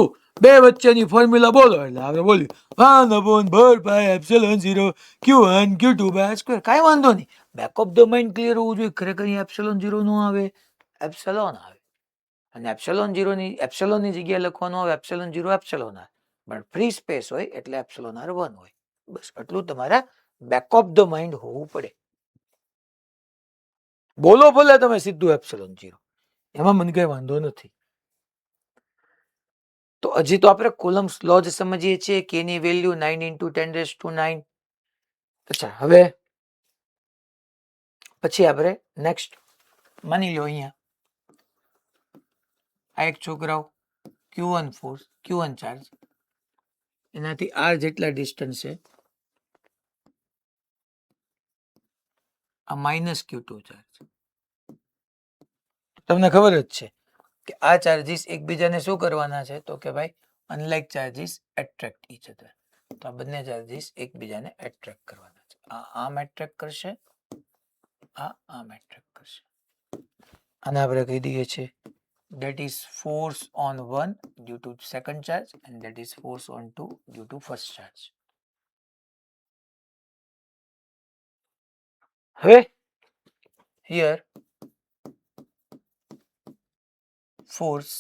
Speaker 1: બે વચ્ચેની ફોર્મ્યુલા બોલો એટલે આપણે બોલ્યું 1/4πε0 Q1 Q2 બાય સ્ક્વેર કાંઈ વાંધો નહીં back of the mind clear હોવું જોઈએ ખરેખર એપ્સિલોન 0 નો આવે એપ્સિલોન આવે અને એપ્સિલોન 0 ની જગ્યાએ લખવાનું આવે એપ્સિલોન 0 એપ્સિલોન આર પણ ફ્રી સ્પેસ હોય એટલે એપ્સિલોન આર 1 હોય બસ એટલું તમારા બેક ઓફ ધ માઇન્ડ હોવું પડે બોલો ભલે તમે સીધું એપ્સિલોન 0 એમાં મને કઈ વાંધો નથી તો હજી તો આપણે કોલમ્સ લો જ સમજીએ છીએ કે ની વેલ્યુ 9 × 10⁹ અચ્છા હવે પછી આપણે નેક્સ્ટ માની લો અહીંયા આ એક છોકરાઓ Q1 ફોર્સ Q1 ચાર્જ એનાથી r જેટલા ડિસ્ટન્સ છે આ માઇનસ Q2 ચાર્જ તમને ખબર જ છે કે આ ચાર્જીસ એકબીજાને શું કરવાના છે તો કે ભાઈ unlike charges attract each other તો આ બંને ચાર્જીસ એકબીજાને એટ્રેક્ટ કરવાના છે આ આમ એટ્રેક્ટ કરશે આ આમ એટ્રેક્ટ કરશે અને આપણે કહી દઈએ છીએ that is force on 1 due to second charge and that is force on 2 due to first charge. હવે here force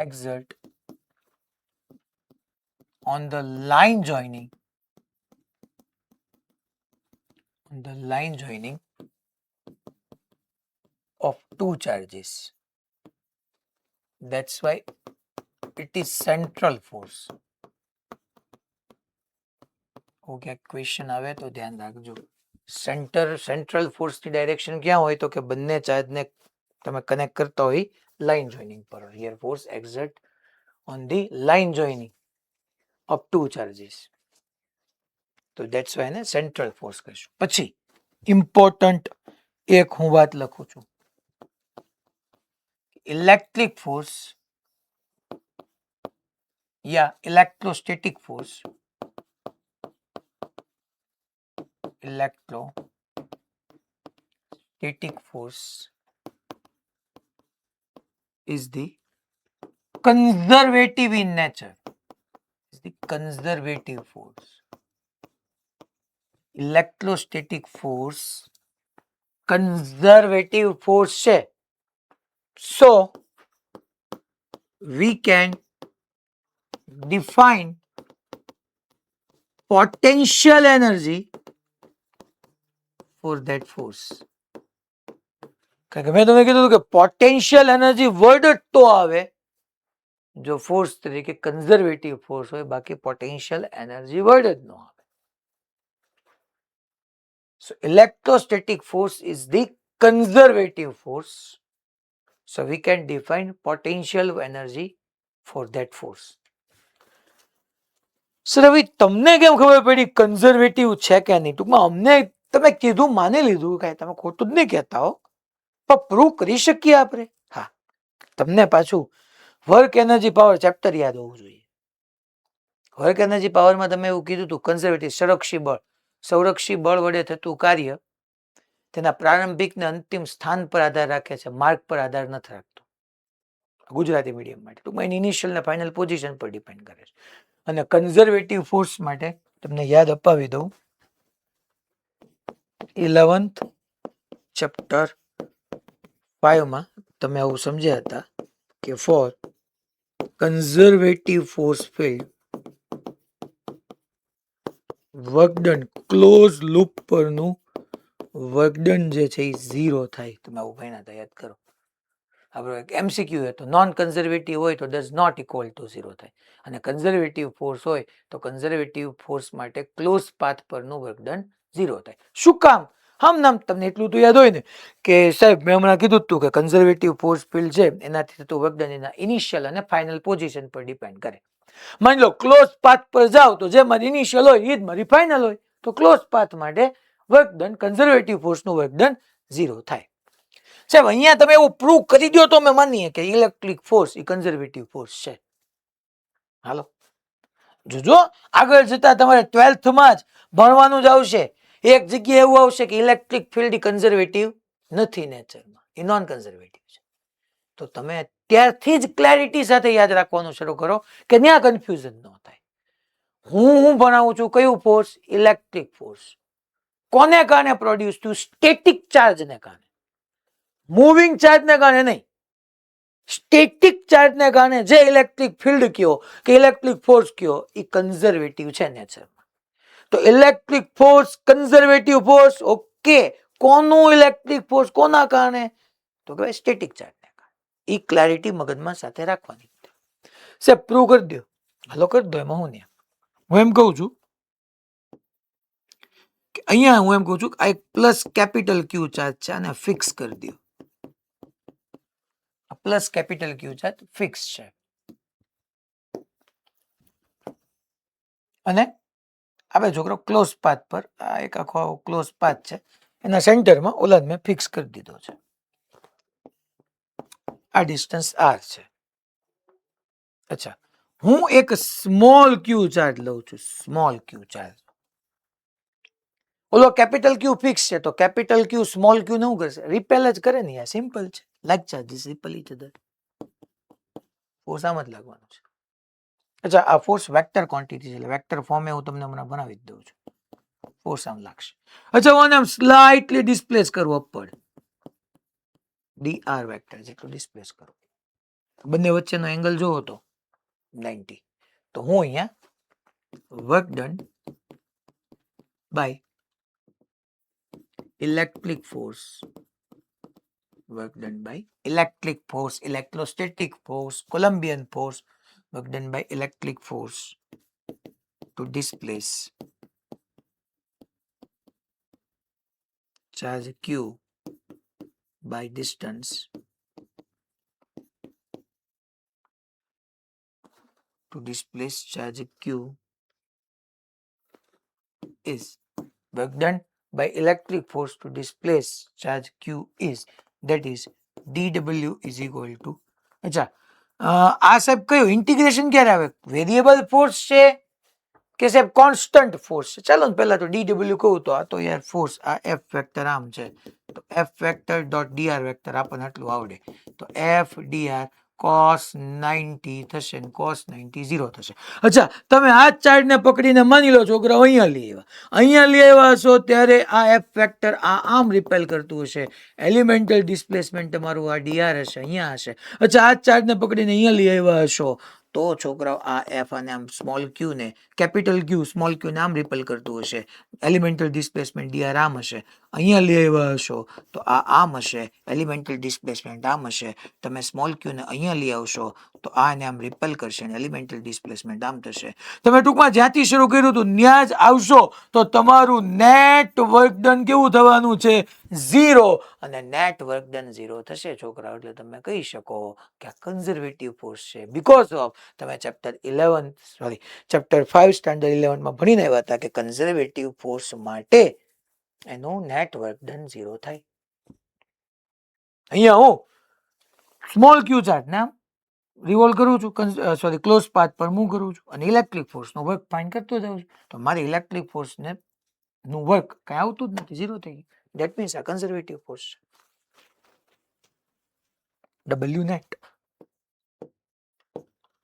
Speaker 1: exert on the line joining of two charges. That's why it is central force. Okay question આવે તો ધ્યાન રાખજો central force ની direction ક્યાં હોય તો કે બંને ચાર્જ ને તમે કનેક્ટ કરતા હોય લાઇન જોઈનિંગ પર here force exert on the line joining of two charges તો ધેટ્સ વાય ને સેન્ટ્રલ ફોર્સ કહીશું પછી ઇમ્પોર્ટન્ટ એક હું વાત લખું છું इलेक्ट्रिक फोर्स या electrostatic force is the conservative in nature, is the conservative force. Electrostatic force conservative force છે. So we can define potential energy for that force. કારણ કે મેં તમને કીધું કે પોટેન્શિયલ એનર્જી વર્ડ જ તો આવે જો ફોર્સ તરીકે કન્ઝર્વેટિવ ફોર્સ હોય બાકી પોટેન્શિયલ એનર્જી વર્ડ જ ન આવે. So electrostatic force is the conservative force. So we can define potential energy for that force. Sir હવે તમને કેમ ખબર પડી કન્ઝર્વેટિવ છે કે નહીં? ટૂંકમાં અમને તમે કીધું માની લીધું, કાંઈ તમે ખોટું જ નહીં કહેતા હો, પણ પ્રૂવ કરી શકીએ આપણે. હા, તમને પાછું વર્ક એનર્જી પાવર ચેપ્ટર યાદ હોવું જોઈએ. વર્ક એનર્જી પાવરમાં તમે એવું કીધું હતું કન્ઝર્વેટિવ સંરક્ષી બળ વડે થતું કાર્ય તેના પ્રારંભિક ને અંતિમ સ્થાન પર આધાર રાખે છે, માર્ગ પર આધાર નથી રાખતું. ગુજરાતી મીડિયમ માટે ટૂંકમાં એની ઇનિશિયલ ને ફાઇનલ પોઝિશન પર ડિપેન્ડ કરે છે. અને કન્ઝર્વેટિવ ફોર્સ માટે તમને યાદ અપાવી દઉં, 11th ચેપ્ટર 5 માં તમે આવું સમજ્યા હતા કે for conservative force field work done close loop પરનું વર્કડન જે છે એ 0 થાય. તમે આવું ભણ્યા હતા, યાદ કરો. આપણો એક એમસીક્યુ હતો, નોન કન્ઝર્વેટિવ હોય તો ડઝ નોટ ઇક્વલ ટુ 0 થાય, અને કન્ઝર્વેટિવ ફોર્સ હોય તો કન્ઝર્વેટિવ ફોર્સ માટે ક્લોઝ પાથ પરનું વર્કડન 0 થાય. શું કામ? હમ નામ તમને એટલું તો યાદ હોય ને કે સાહેબ મેં હમણાં કીધું હતું કે કન્ઝર્વેટિવ ફોર્સ ફિલ્ડ છે એનાથી થતું વર્કડન એના ઇનિશિયલ અને ફાઇનલ પોઝિશન પર ડિપેન્ડ કરે. માની લો ક્લોઝ પાથ પર જાઓ તો જે મારી ઇનિશિયલ હોય એ જ મારી ફાઇનલ હોય, તો ક્લોઝ પાથ માટે વર્કડન કન્ઝર્વેટિવ ફોર્સનું વર્કડન 0 થાય. સાહેબ અહીંયા તમે એવું પ્રૂવ કરી દો તો અમે માનીએ કે ઇલેક્ટ્રિક ફોર્સ એ કન્ઝર્વેટિવ ફોર્સ છે. હાલો જોજો, આગળ જતા તમારે 12th માં જ ભણવાનું જ આવશે. એક જગ્યાએ એવું આવશે કે ઇલેક્ટ્રિક ફિલ્ડ કન્ઝર્વેટિવ નથી નેચરમાં, એ નોન કન્ઝર્વેટિવ છે. તો તમે ત્યારથી જ ક્લેરિટી સાથે યાદ રાખવાનું શરૂ કરો કે ત્યાં કન્ફ્યુઝન ન થાય. હું ભણાવું છું કયું ફોર્સ? Electric force. કોને કારણે પ્રોડ્યુસ થયું? સ્ટેટિક ચાર્જને કારણે, મૂવિંગ ચાર્જને કારણે નહીં. સ્ટેટિક ચાર્જને કારણે જે ઇલેક્ટ્રિક ફિલ્ડ કયો કે ઇલેક્ટ્રિક ફોર્સ કયો એ કન્ઝર્વેટિવ છે નેચરમાં. તો electric force conservative force. Okay, કોનું ઇલેક્ટ્રિક ફોર્સ? કોના કારણે? તો કે સ્ટેટિક ચાર્જને કારણે. એ ક્લેરિટી મગજમાં સાથે રાખવાની. સાહેબ પ્રૂવ કરી દો. હાલો કરી દો, એમાં હું નહીં. હું એમ કહું છું કે અહીંયા હું એમ કહું છું કે આ એક પ્લસ કેપિટલ ક્યુ ચાર્જ છે અને ફિક્સ કરી દો. પ્લસ કેપિટલ ક્યુ ચાર્જ ફિક્સ છે અને આપણે છોકરો ક્લોઝ પાથ પર, આ એક આખો ક્લોઝ પાથ છે, એના સેન્ટરમાં ઓલા મેં ફિક્સ કરી દીધો છે. આ ડિસ્ટન્સ આર છે. અચ્છા, હું એક સ્મોલ ક્યુ ચાર્જ લઉં છું, સ્મોલ ક્યુ ચાર્જ. ઓલો કેપિટલ ક્યુ ફિક્સ છે તો કેપિટલ ક્યુ સ્મોલ ક્યુ ને શું કરશે? રિપેલ જ કરે ને યાર, સિમ્પલ છે. Like charges repel each other. Force આમ જ લાગવાનો છે. અચ્છા, આ ફોર્સ વેક્ટર ક્વોન્ટિટી છે એટલે વેક્ટર ફોર્મે હું તમને હમણાં બનાવી જ દઉં છું. ફોર્સ આમ લાગશે. અચ્છા, હું આમ સ્લાઇટલી ડિસ્પ્લેસ કરું અપવર્ડ, dr વેક્ટર જેટલું ડિસ્પ્લેસ કરું. બંને વચ્ચેનો એંગલ જોવો તો 90. તો હું અહીંયા work done by electric force, work done by electric force, electrostatic force, Colombian force, work done by electric force to displace charge q by distance to displace charge q is work done by electric force to displace charge q is, that is dw is equal to. અચ્છા, આ સાહેબ કયું integration ક્યારે આવે? Variable force છે કે સાહેબ constant force છે? ચાલો ને પહેલા તો dw કહું તો આ તો યાર ફોર્સ, આ f વેક્ટર આમ છે તો f vector dot dr vector આપણને આટલું આવડે તો f dr cos 90 થશે ને cos 90 0 થશે. અચ્છા, તમે આ ચાર્જ ને પકડીને માની લો છોકરાઓ અહીંયા લઈ આવ્યા છો ત્યારે આ એફ વેક્ટર આ આમ રિપેલ કરતું હશે, એલિમેન્ટલ ડિસ્પ્લેસમેન્ટ તમારું આ dr હશે, અહીંયા હશે. અચ્છા, આ ચાર્જ ને પકડીને અહીંયા લઈ આવ્યા હશો તો છોકરાઓ આ એફ અને આમ સ્મોલ ક્યુ ને કેપિટલ ક્યુ સ્મોલ ક્યુ ને આમ રિપેલ કરતું હશે, એલિમેન્ટલ ડિસ્પ્લેસમેન્ટ dr આમ હશે. અહીંયા લઈ આવ્યા હશો તો આ આમ હશે, એલિમેન્ટલ ડિસ્પ્લેસમેન્ટ આમ હશે. તમે સ્મોલ ક્યુ ને અહીંયા લઈ આવશો તો આને આમ રિપેલ કરશે અને એલિમેન્ટલ ડિસ્પ્લેસમેન્ટ આમ થશે. તમે ટૂંકમાં જ્યાંથી શરૂ કર્યું હતું ત્યાં જ આવશો તો તમારું નેટ વર્ક ડન કેવું થવાનું છે? ઝીરો અને નેટ વર્ક ડન ઝીરો થશે છોકરાઓ. એટલે તમે કહી શકો કે આ કન્ઝર્વેટિવ ફોર્સ છે બીકોઝ ઓફ તમે ચેપ્ટર 5 સ્ટાન્ડર્ડ 11 માં ભણીને આવ્યા હતા કે કન્ઝર્વેટિવ ફોર્સ માટે એનું નેટ વર્ક ડન ઝીરો થાય. અહીંયા હું સ્મોલ ક્યુ ચાર્જ ને આમ રિવોલ્વ કરું છું, ક્લોઝ પાથ પર મૂવ કરું છું અને ઇલેક્ટ્રિક ફોર્સનો વર્ક ફાઇન્ડ કરતો જાઉં છું. તો મારી ઇલેક્ટ્રિક ફોર્સને નું વર્ક કઈ આવતું જ નથી, ઝીરો થઈ ગયું. દેટ મીન્સ આ કન્ઝર્વેટિવ ફોર્સ છે. W net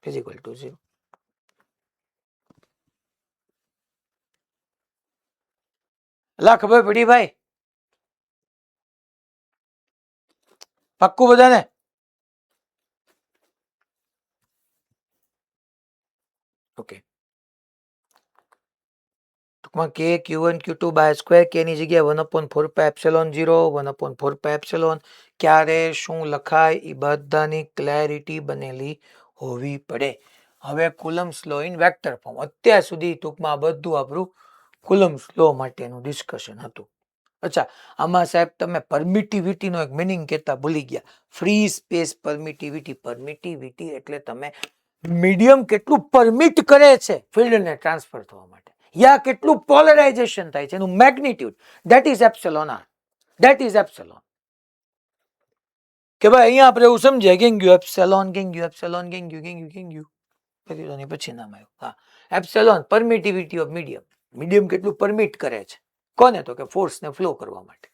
Speaker 1: is equal to 0. લા ખબર પડી ભાઈ? પાક્કું બધાને? ઓકે. ટૂંકમાં કે Q1 Q2 બાય સ્ક્વેર કે ની જગ્યાએ 1/4πε0 1/4πε ક્યારે શું લખાય એ બધાની ક્લેરિટી બનેલી હોવી પડે. હવે કુલમ્સ લો ઇન વેક્ટર ફોર્મ. અત્યાર સુધી ટૂંકમાં બધું આપણું કુલમ્સ લો માટેનું ડિસ્કશન હતું. અચ્છા, આમાં સાહેબ તમે પરમિટિવિટીનો એક મિનિંગ કહેતા ભૂલી ગયા. Free space permittivity. પરમિટિવિટી એટલે તમે મીડિયમ કેટલું પરમિટ કરે છે ફિલ્ડને ટ્રાન્સફર થવા માટે, યા કેટલું પોલરાઇઝેશન થાય છે એનું magnitude. That is epsilon r. That is epsilon. કે ભાઈ અહીંયા આપણે એવું સમજીએ ગેંગ્યુ એપ્સિલોન ગેંગ્યુ એપ્સિલોન ગેંગ્યુ ગેંગ્યુ ગેંગ્યુ પછી નામ આવ્યું. હા, epsilon permittivity of medium. Medium કેટલું પરમિટ કરે છે કોને? તો કે ફોર્સને ફ્લો કરવા માટે.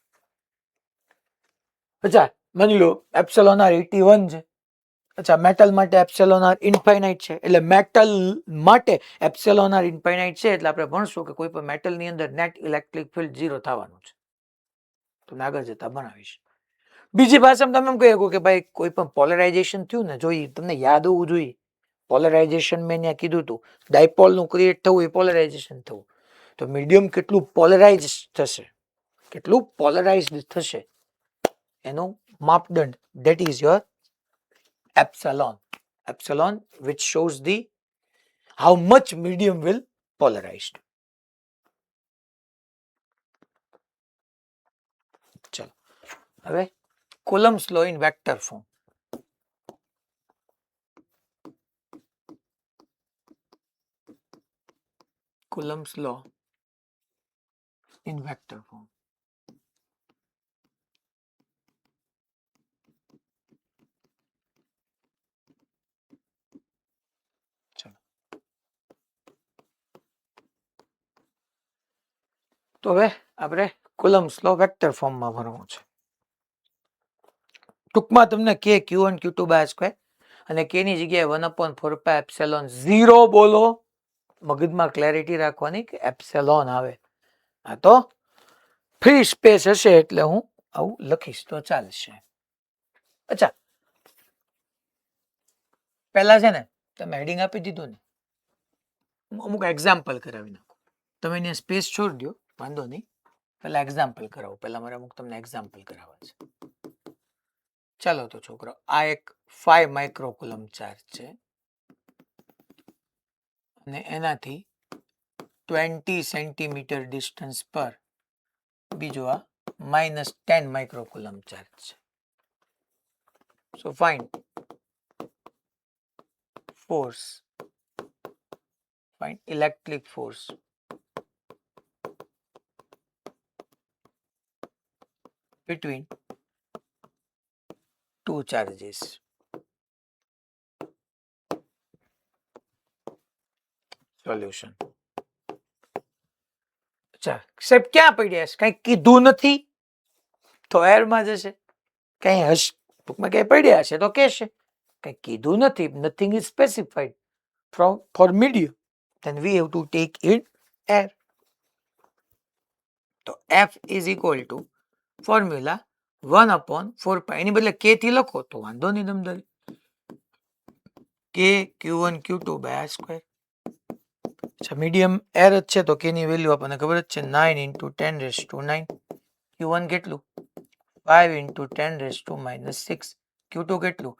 Speaker 1: અચ્છા, માની લો એપ્સિલોન આર 81 છે. અચ્છા, મેટલ માટે એપ્સિલોન આર ઇન્ફાઇનાઇટ છે. એટલે મેટલ માટે એપ્સિલોન આર ઇન્ફાઇનાઇટ છે એટલે આપણે ભણશું કે કોઈ પણ મેટલની અંદર નેટ ઇલેક્ટ્રિક ફિલ્ડ 0 થવાનું છે. તો આગળ જતા બનાવીશ. બીજી ભાષામાં તમે એમ કહી શકો કે ભાઈ કોઈ પણ પોલરાઇઝેશન થયું ને, જોઈએ તમને યાદ હોવું જોઈએ. પોલરાઇઝેશન મેં ત્યાં કીધું હતું, ડાયપોલનું ક્રિએટ થવું એ પોલરાઇઝેશન થવું. તો મીડિયમ કેટલું પોલરાઇઝ થશે, કેટલું પોલરાઇઝડ થશે એનું માપદંડ, that is your epsilon. Epsilon which shows the how much medium will polarized. ચલો હવે Coulomb's law in vector form. Coulomb's law in vector form. તો હવે આપણે કુલમ્સ લો વેક્ટર ફોર્મમાં ભણવું છે. ટૂંકમાં તમને કે Q1 Q2 બાય સ્ક્વેર અને કે ની જગ્યાએ 1/4πε0 બોલો. મગજમાં ક્લેરિટી રાખવાની કે એપ્સિલોન આવે. આ તો ફ્રી સ્પેસ હશે એટલે હું આવું લખીશ તો ચાલશે. અચ્છા, પહેલા છે ને તમે હેડિંગ આપી દીધું ને, અમુક એક્ઝામ્પલ કરાવી નાખો. તમે એને સ્પેસ છોડી દો, વાંધો નહીં. પહેલા એક્ઝામ્પલ કરાવો. પહેલા મારે અમુક તમને એક્ઝામ્પલ કરાવવા છે. ચાલો તો છોકરો, આ એક 5 માઇક્રોકુલમ ચાર્જ છે અને એનાથી 20 સેન્ટીમીટર ડિસ્ટન્સ પર બીજો આ -10 માઇક્રોકુલમ ચાર્જ છે. સો find force, find electric force between two charges. Solution. અચ્છા સાહેબ ક્યાં પડ્યા છે? કઈ કીધું નથી તો એરમાં જશે. કઈ હશ ટૂંકમાં કઈ પડ્યા છે તો કહેશે. કઈ કીધું નથી, nothing is specified for medium, then we have to take in air. તો F is equal to formula 1/4π. એની બદલે k થી લખો તો વાંધો નહીં તમતારે. k Q1 Q2 by r square. અચ્છા, મીડિયમ એર જ છે તો k ની વેલ્યુ આપણને ખબર જ છે 9 × 10⁻⁹. Q1 કેટલું? 5 × 10⁻⁻6. Q2 કેટલું?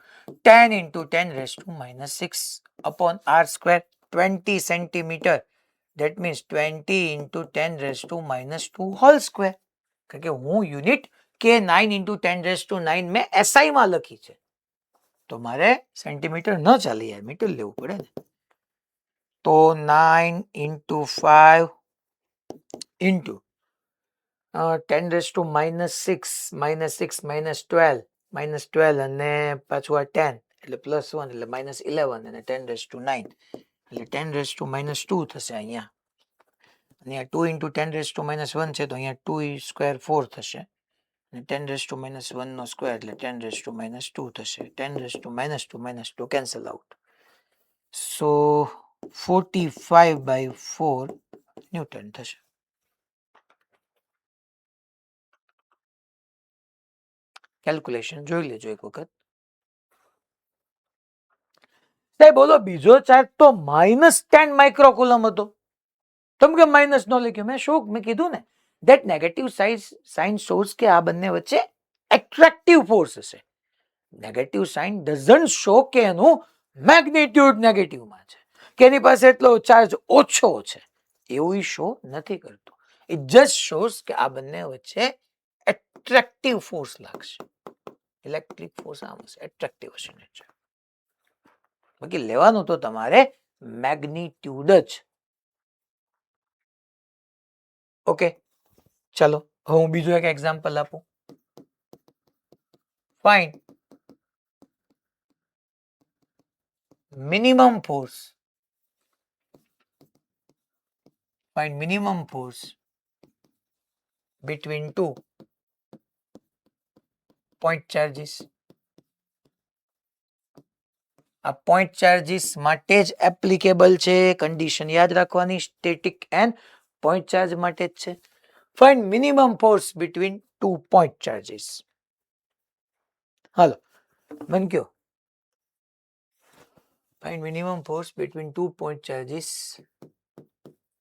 Speaker 1: 10 × 10⁻⁻6 upon r square. 20 centimetre. That means 20 × 10⁻² whole square. કારણ કે હું યુનિટ કે 9 into 10⁹ મેં SI માં લખી છે, તો મારે સેન્ટીમીટર ન ચાલે યાર, મીટર લેવું પડે ને. તો 9 into 5 into 10⁻⁻6 -6 અને પાછું આ 10 એટલે +1 એટલે -11 અને 10⁹ એટલે 10⁻²⁻2 થશે અહીંયા. અને આ 2 into 10⁻1 છે તો અહીંયા 2 સ્ક્વેર 4 થશે અને 10⁻1 નો સ્ક્વેર એટલે 10⁻2 થશે. 10⁻2 કેન્સલ આઉટ. સો 45/4 ન્યૂટન થશે. કેલ્ક્યુલેશન જોઈ લેજો એક વખત. સાહેબ બોલો બીજો ચાર્જ તો -10 માઇક્રોકુલમ હતો, તમે કે માઇનસ નો લખ્યો? મેં કીધું ને that negative sign shows કે આ બંને વચ્ચે attractive force હશે. નેગેટિવ સાઇન doesn't show કે એનું મેગ્નિટ્યુડ નેગેટિવ માં છે, કે એની પાસે એટલો ચાર્જ ઓછો છે, એવું શો નથી કરતો. ઇટ જસ્ટ શોઝ કે આ બંને વચ્ચે એટ્રેક્ટિવ ફોર્સ લાગશે. ઇલેક્ટ્રિક ફોર્સ આમ હશે, એટ્રેક્ટિવ હશે. બાકી લેવાનું તો તમારે મેગ્નિટ્યુડ જ. ઓકે ચલો હવે હું બીજું એક એક્ઝામ્પલ આપું. Fine minimum force, find minimum force between two point charges. આ point charges માટે જ એપ્લિકેબલ છે, કન્ડિશન યાદ રાખવાની, સ્ટેટિક એન્ડ point charge માટે જ છે. find minimum force between two point charges. હાલો મને કયો, find minimum force between two point charges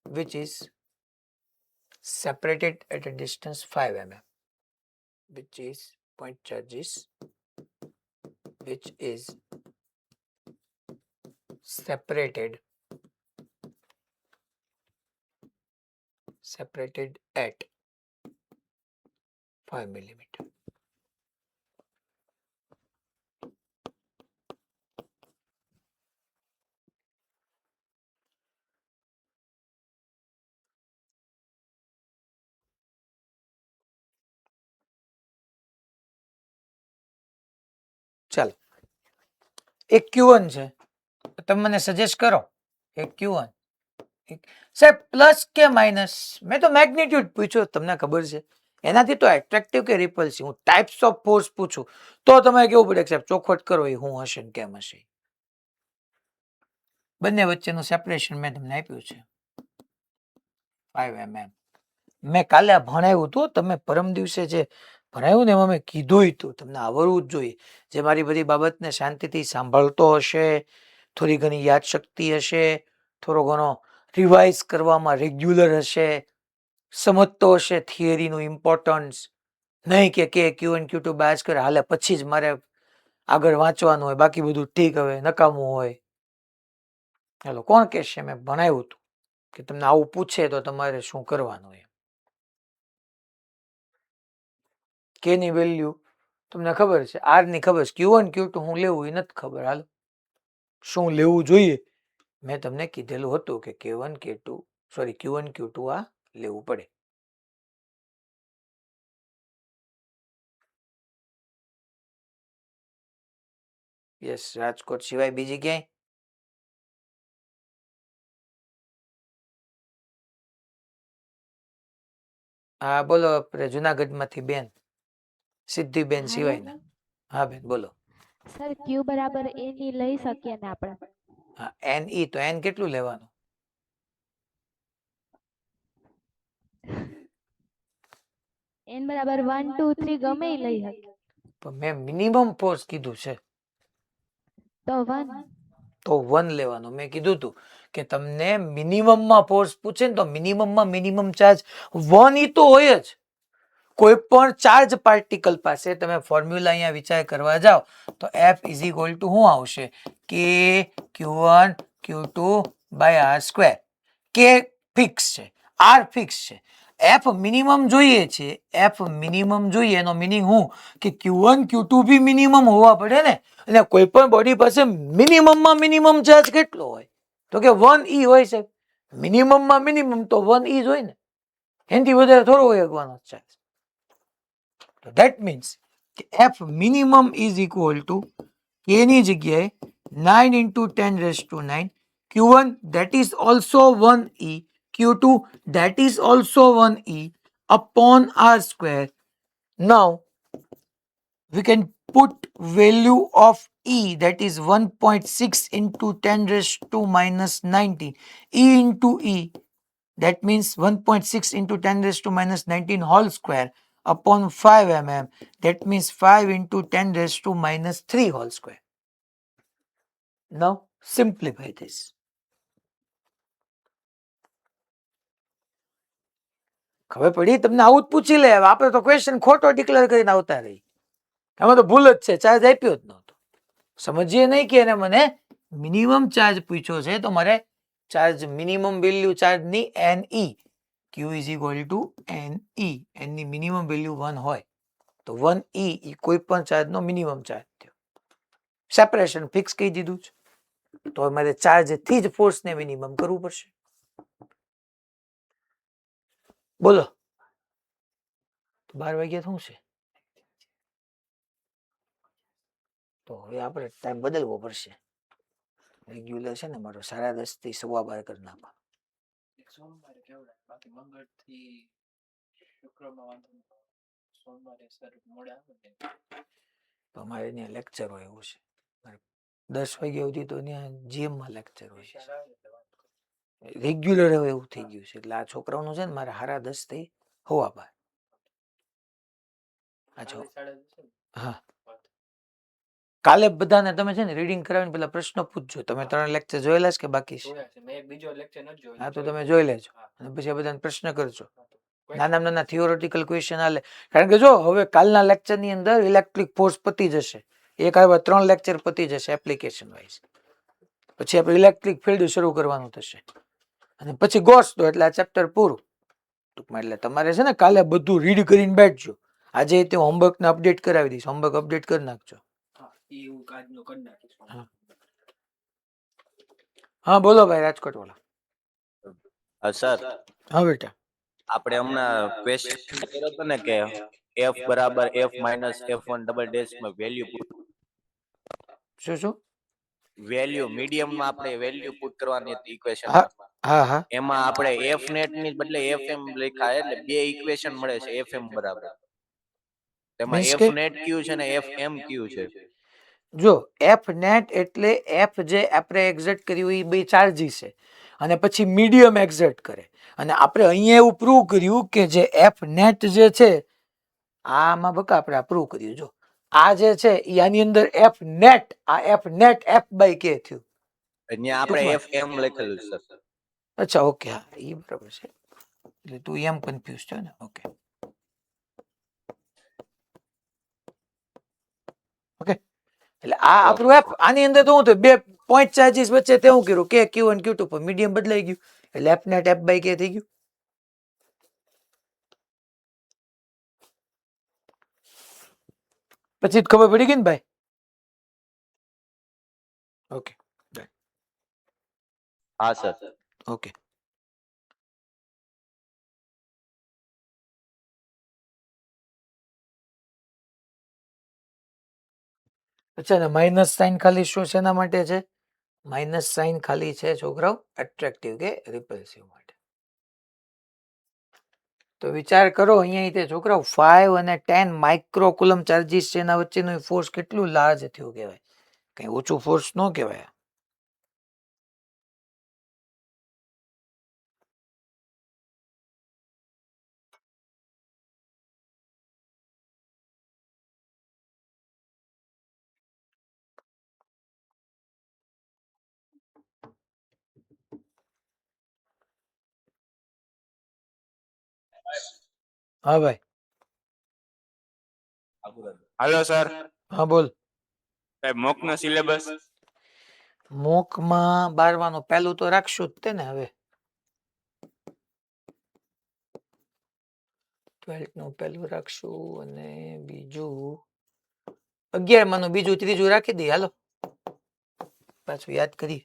Speaker 1: which is separated at a distance 5 mm, which is point charges which is separated at 5 millimeter. ચાલો એક Q1 છે, તમે મને suggest કરો એક Q1 સાહેબ પ્લસ કે માઇનસ? મેં તો મેગ્નિટ્યુડ પૂછ્યો, તમને ખબર છે એનાથી તો એટ્રેક્ટિવ કે રિપલ્સિવ. હું ટાઈપ્સ ઓફ ફોર્સ પૂછું તો તમારે કેવું પડે સાહેબ ચોખવટ કરો એ હું હશે ને કેમ હશે. બંને વચ્ચેનું સેપરેશન મેં તમને આપ્યું છે 5 mm. મેં કાલે આ ભણાવ્યું હતું, તમે પરમ દિવસે જે ભણાવ્યું ને એમાં મેં કીધું હતું તમને આવડવું જ જોઈએ. જે મારી બધી બાબતને શાંતિથી સાંભળતો હશે, થોડી ઘણી યાદશક્તિ હશે, થોડો ઘણો રિવાઇઝ કરવામાં રેગ્યુલર હશે, સમજતો હશે થિયરીનું ઇમ્પોર્ટન્સ, નહીં કે Q1 Q2 બાજ કરે હાલે પછી જ મારે આગળ વાંચવાનું હોય, બાકી બધું ઠીક હવે નકામું હોય. ચાલો કોણ કહેશે મેં ભણાવ્યું હતું કે તમને આવું પૂછે તો તમારે શું કરવાનું હોય. કે ની વેલ્યુ તમને ખબર છે, આર ની ખબર છે, Q1 Q2 હું લેવું એ નથી ખબર. હાલો શું લેવું જોઈએ મેં તમને કીધેલું હતું કે Q1 Q2 આ લેવું પડે. યસ, રાજકોટ સિવાય બીજી ક્યાંય? હા બોલો, આપણે જુનાગઢ માંથી બેન સિદ્ધિબેન સિવાય. હા બેન બોલો.
Speaker 7: સર ક્યુ બરાબર એ ની લઈ શકીએ ને આપણે?
Speaker 1: હા એન ઈ તો એન કેટલું લેવાનું?
Speaker 7: એન બરાબર 1 2 3 ગમે ઈ લઈ શકીએ.
Speaker 1: પણ મેં મિનિમમ ફોર્સ કીધું છે
Speaker 7: તો 1
Speaker 1: તો 1 લેવાનું. મેં કીધું હતું કે તમને મિનિમમ માં ફોર્સ પૂછે ને તો મિનિમમ માં મિનિમમ ચાર્જ 1 ઈ તો હોય જ. કોઈ પણ ચાર્જ પાર્ટિકલ પાસે તમે ફોર્મ્યુલા અહીંયા વિચાર કરવા જાઓ તો F ઇઝ ઇક્વલ ટુ શું આવશે? કે Q1 Q2 બાય R સ્ક્વેર. કે ફિક્સ છે, R ફિક્સ છે, એફ મિનિમમ જોઈએ છે, એફ મિનિમમ જોઈએ એનો મિનિંગ હું કે Q1 Q2 બી મિનિમમ હોવા પડે ને. અને કોઈ પણ બોડી પાસે મિનિમમમાં મિનિમમ ચાર્જ કેટલો હોય તો કે 1e હોય છે. મિનિમમમાં મિનિમમ તો 1e જ હોય ને, એનાથી વધારે થોડો હોય શકવાનો ચાર્જ. ધેટ મીન્સ કે F minimum is equal two k ની જગ્યાએ 9 into 10 raised to 9, Q1 that is also 1e, Q2 that is also 1e upon r square. Now we can put value of e, that is 1.6 into 10 raised to minus 19, e into e, that means 1.6 into 10 raised to minus 19 whole square upon 5 mm, that means 5 into 10 raised to minus 3 whole square. Now simplify this. ખબર પડી તમને? આવું જ પૂછી લે. આપણે તો question ખોટો ડિક્લેર કરીને આવતા રહી. એમાં તો ભૂલ જ છે, ચાર્જ આપ્યો જ નહોતો. સમજીએ નહીં કે એને મને મિનિમમ ચાર્જ પૂછ્યો છે તો મારે ચાર્જ મિનિમમ વેલ્યુ ચાર્જની NE, Q is equal to NE, any minimum value 1 હોય તો 1E એ કોઈ પણ ચાર્જનો મિનિમમ ચાર્જ થયો. સેપરેશન ફિક્સ કહી દીધું છે તો મારે ચાર્જથી જ ફોર્સને મિનિમમ કરવું પડશે. બોલો 12 વાગ્યા શું છે? તો હવે આપણે ટાઈમ બદલવો પડશે. રેગ્યુલર છે ને મારો 10:30 થી 12:15 કરી નાખો. તો અમારે ત્યાં લેક્ચર હોય એવું છે. 10 વાગ્યા સુધી તો ત્યાં જીએમમાં લેક્ચર હોય છે. રેગ્યુલર હવે એવું થઈ ગયું છે એટલે આ છોકરાઓનું છે ને મારે 10:30 થી 12:15. હા, કાલે બધાને તમે છે ને રીડિંગ કરાવીને પેલા પ્રશ્નો પૂછજો. તમે 3 લેક્ચર જોયેલા છે કે બાકી છે? હા તો તમે જોઈ લેજો અને પછી આ બધાને પ્રશ્ન કરજો. નાના થિયોરેટિકલ ક્વેશ્ચન આલે. કારણ કે જો હવે કાલના લેક્ચરની અંદર ઇલેક્ટ્રિક ફોર્સ પતી જશે. એક આવા 3 લેક્ચર પતી જશે એપ્લિકેશન વાઇઝ. પછી આપણે ઇલેક્ટ્રિક ફિલ્ડ શરૂ કરવાનું થશે અને પછી ગોસ દો એટલે આ ચેપ્ટર પૂરું. ટૂંકમાં એટલે તમારે છે ને કાલે બધું રીડ કરીને બેઠજો. આજે તે હોમવર્કને અપડેટ કરાવી દઈશ. હોમવર્ક અપડેટ કરી નાખજો. હા બોલો ભાઈ રાજકોટ વાળા.
Speaker 6: સર
Speaker 1: હા બેટા.
Speaker 6: આપણે હમણાં ક્વેશ્ચન કર્યો હતો ને કે f બરાબર f minus f1 double dash માં વેલ્યુ
Speaker 1: શું
Speaker 6: મીડિયમ માં આપણે વેલ્યુ પુટ કરવાની હતી ઇક્વેશન
Speaker 1: હા હા હા
Speaker 6: એમાં આપણે f નેટ ની બદલે fm લખ્યા એટલે બે ઇક્વેશન મળે છે fm બરાબર. તેમાં
Speaker 1: Means
Speaker 6: f
Speaker 1: કે
Speaker 6: નેટ ક્યુ છે ને fm ક્યુ છે.
Speaker 1: જો એફ નેટ એટલે એફ જે આપણે એક્ઝેક્ટ કર્યું એ બે ચાર્જીસ છે અને પછી મીડિયમ એક્ઝેક્ટ કરે અને આપણે અહીંયા એવું પ્રૂવ કર્યું કે જે એફ નેટ જે છે આમાં બકા આપણે આ પ્રૂવ કર્યું. જો આ જે છે એ આની અંદર એફ નેટ, આ એફ નેટ એફ બાય કે થયું.
Speaker 6: અહીંયા આપણે fm લખેલું સર.
Speaker 1: અચ્છા ઓકે, હા એ બરાબર છે. એટલે તું એમ કન્ફ્યુઝ છે ને? Okay okay. એટલે આ આપણું એફ, આની અંદર તો હું તો બે પોઈન્ટ ચાર્જીસ વચ્ચે તે હું કર્યું કે Q1 Q2 પર મીડિયમ બદલાઈ ગયું એટલે એફ નેટ એફ બાય કે થઈ ગયું. પછી ખબર પડી ગઈ ને ભાઈ? ઓકે
Speaker 6: હા સર.
Speaker 1: ઓકે. અચ્છા ને માઇનસ સાઇન ખાલી શું શેના માટે છે? માઇનસ સાઇન ખાલી છે છોકરાઓ એટ્રેક્ટિવ કે રિપલ્સિવ માટે. તો વિચાર કરો અહીંયા તે છોકરાઓ 5 અને 10 માઇક્રોકુલમ ચાર્જીસ છે એના વચ્ચેનું ફોર્સ કેટલું લાર્જ થયું કહેવાય. કઈ ઓછું ફોર્સ ન કહેવાય. હા ભાઈ.
Speaker 8: હાલો સર,
Speaker 1: હા બોલ.
Speaker 8: મોક નો સિલેબસ
Speaker 1: મોકમાં 12 પહેલું તો રાખશું જ તે ને. હવે 12th નું પહેલું રાખશું અને બીજું 11 માંનું બીજું ત્રીજું રાખી દઈએ હાલો પાછું યાદ કરીએ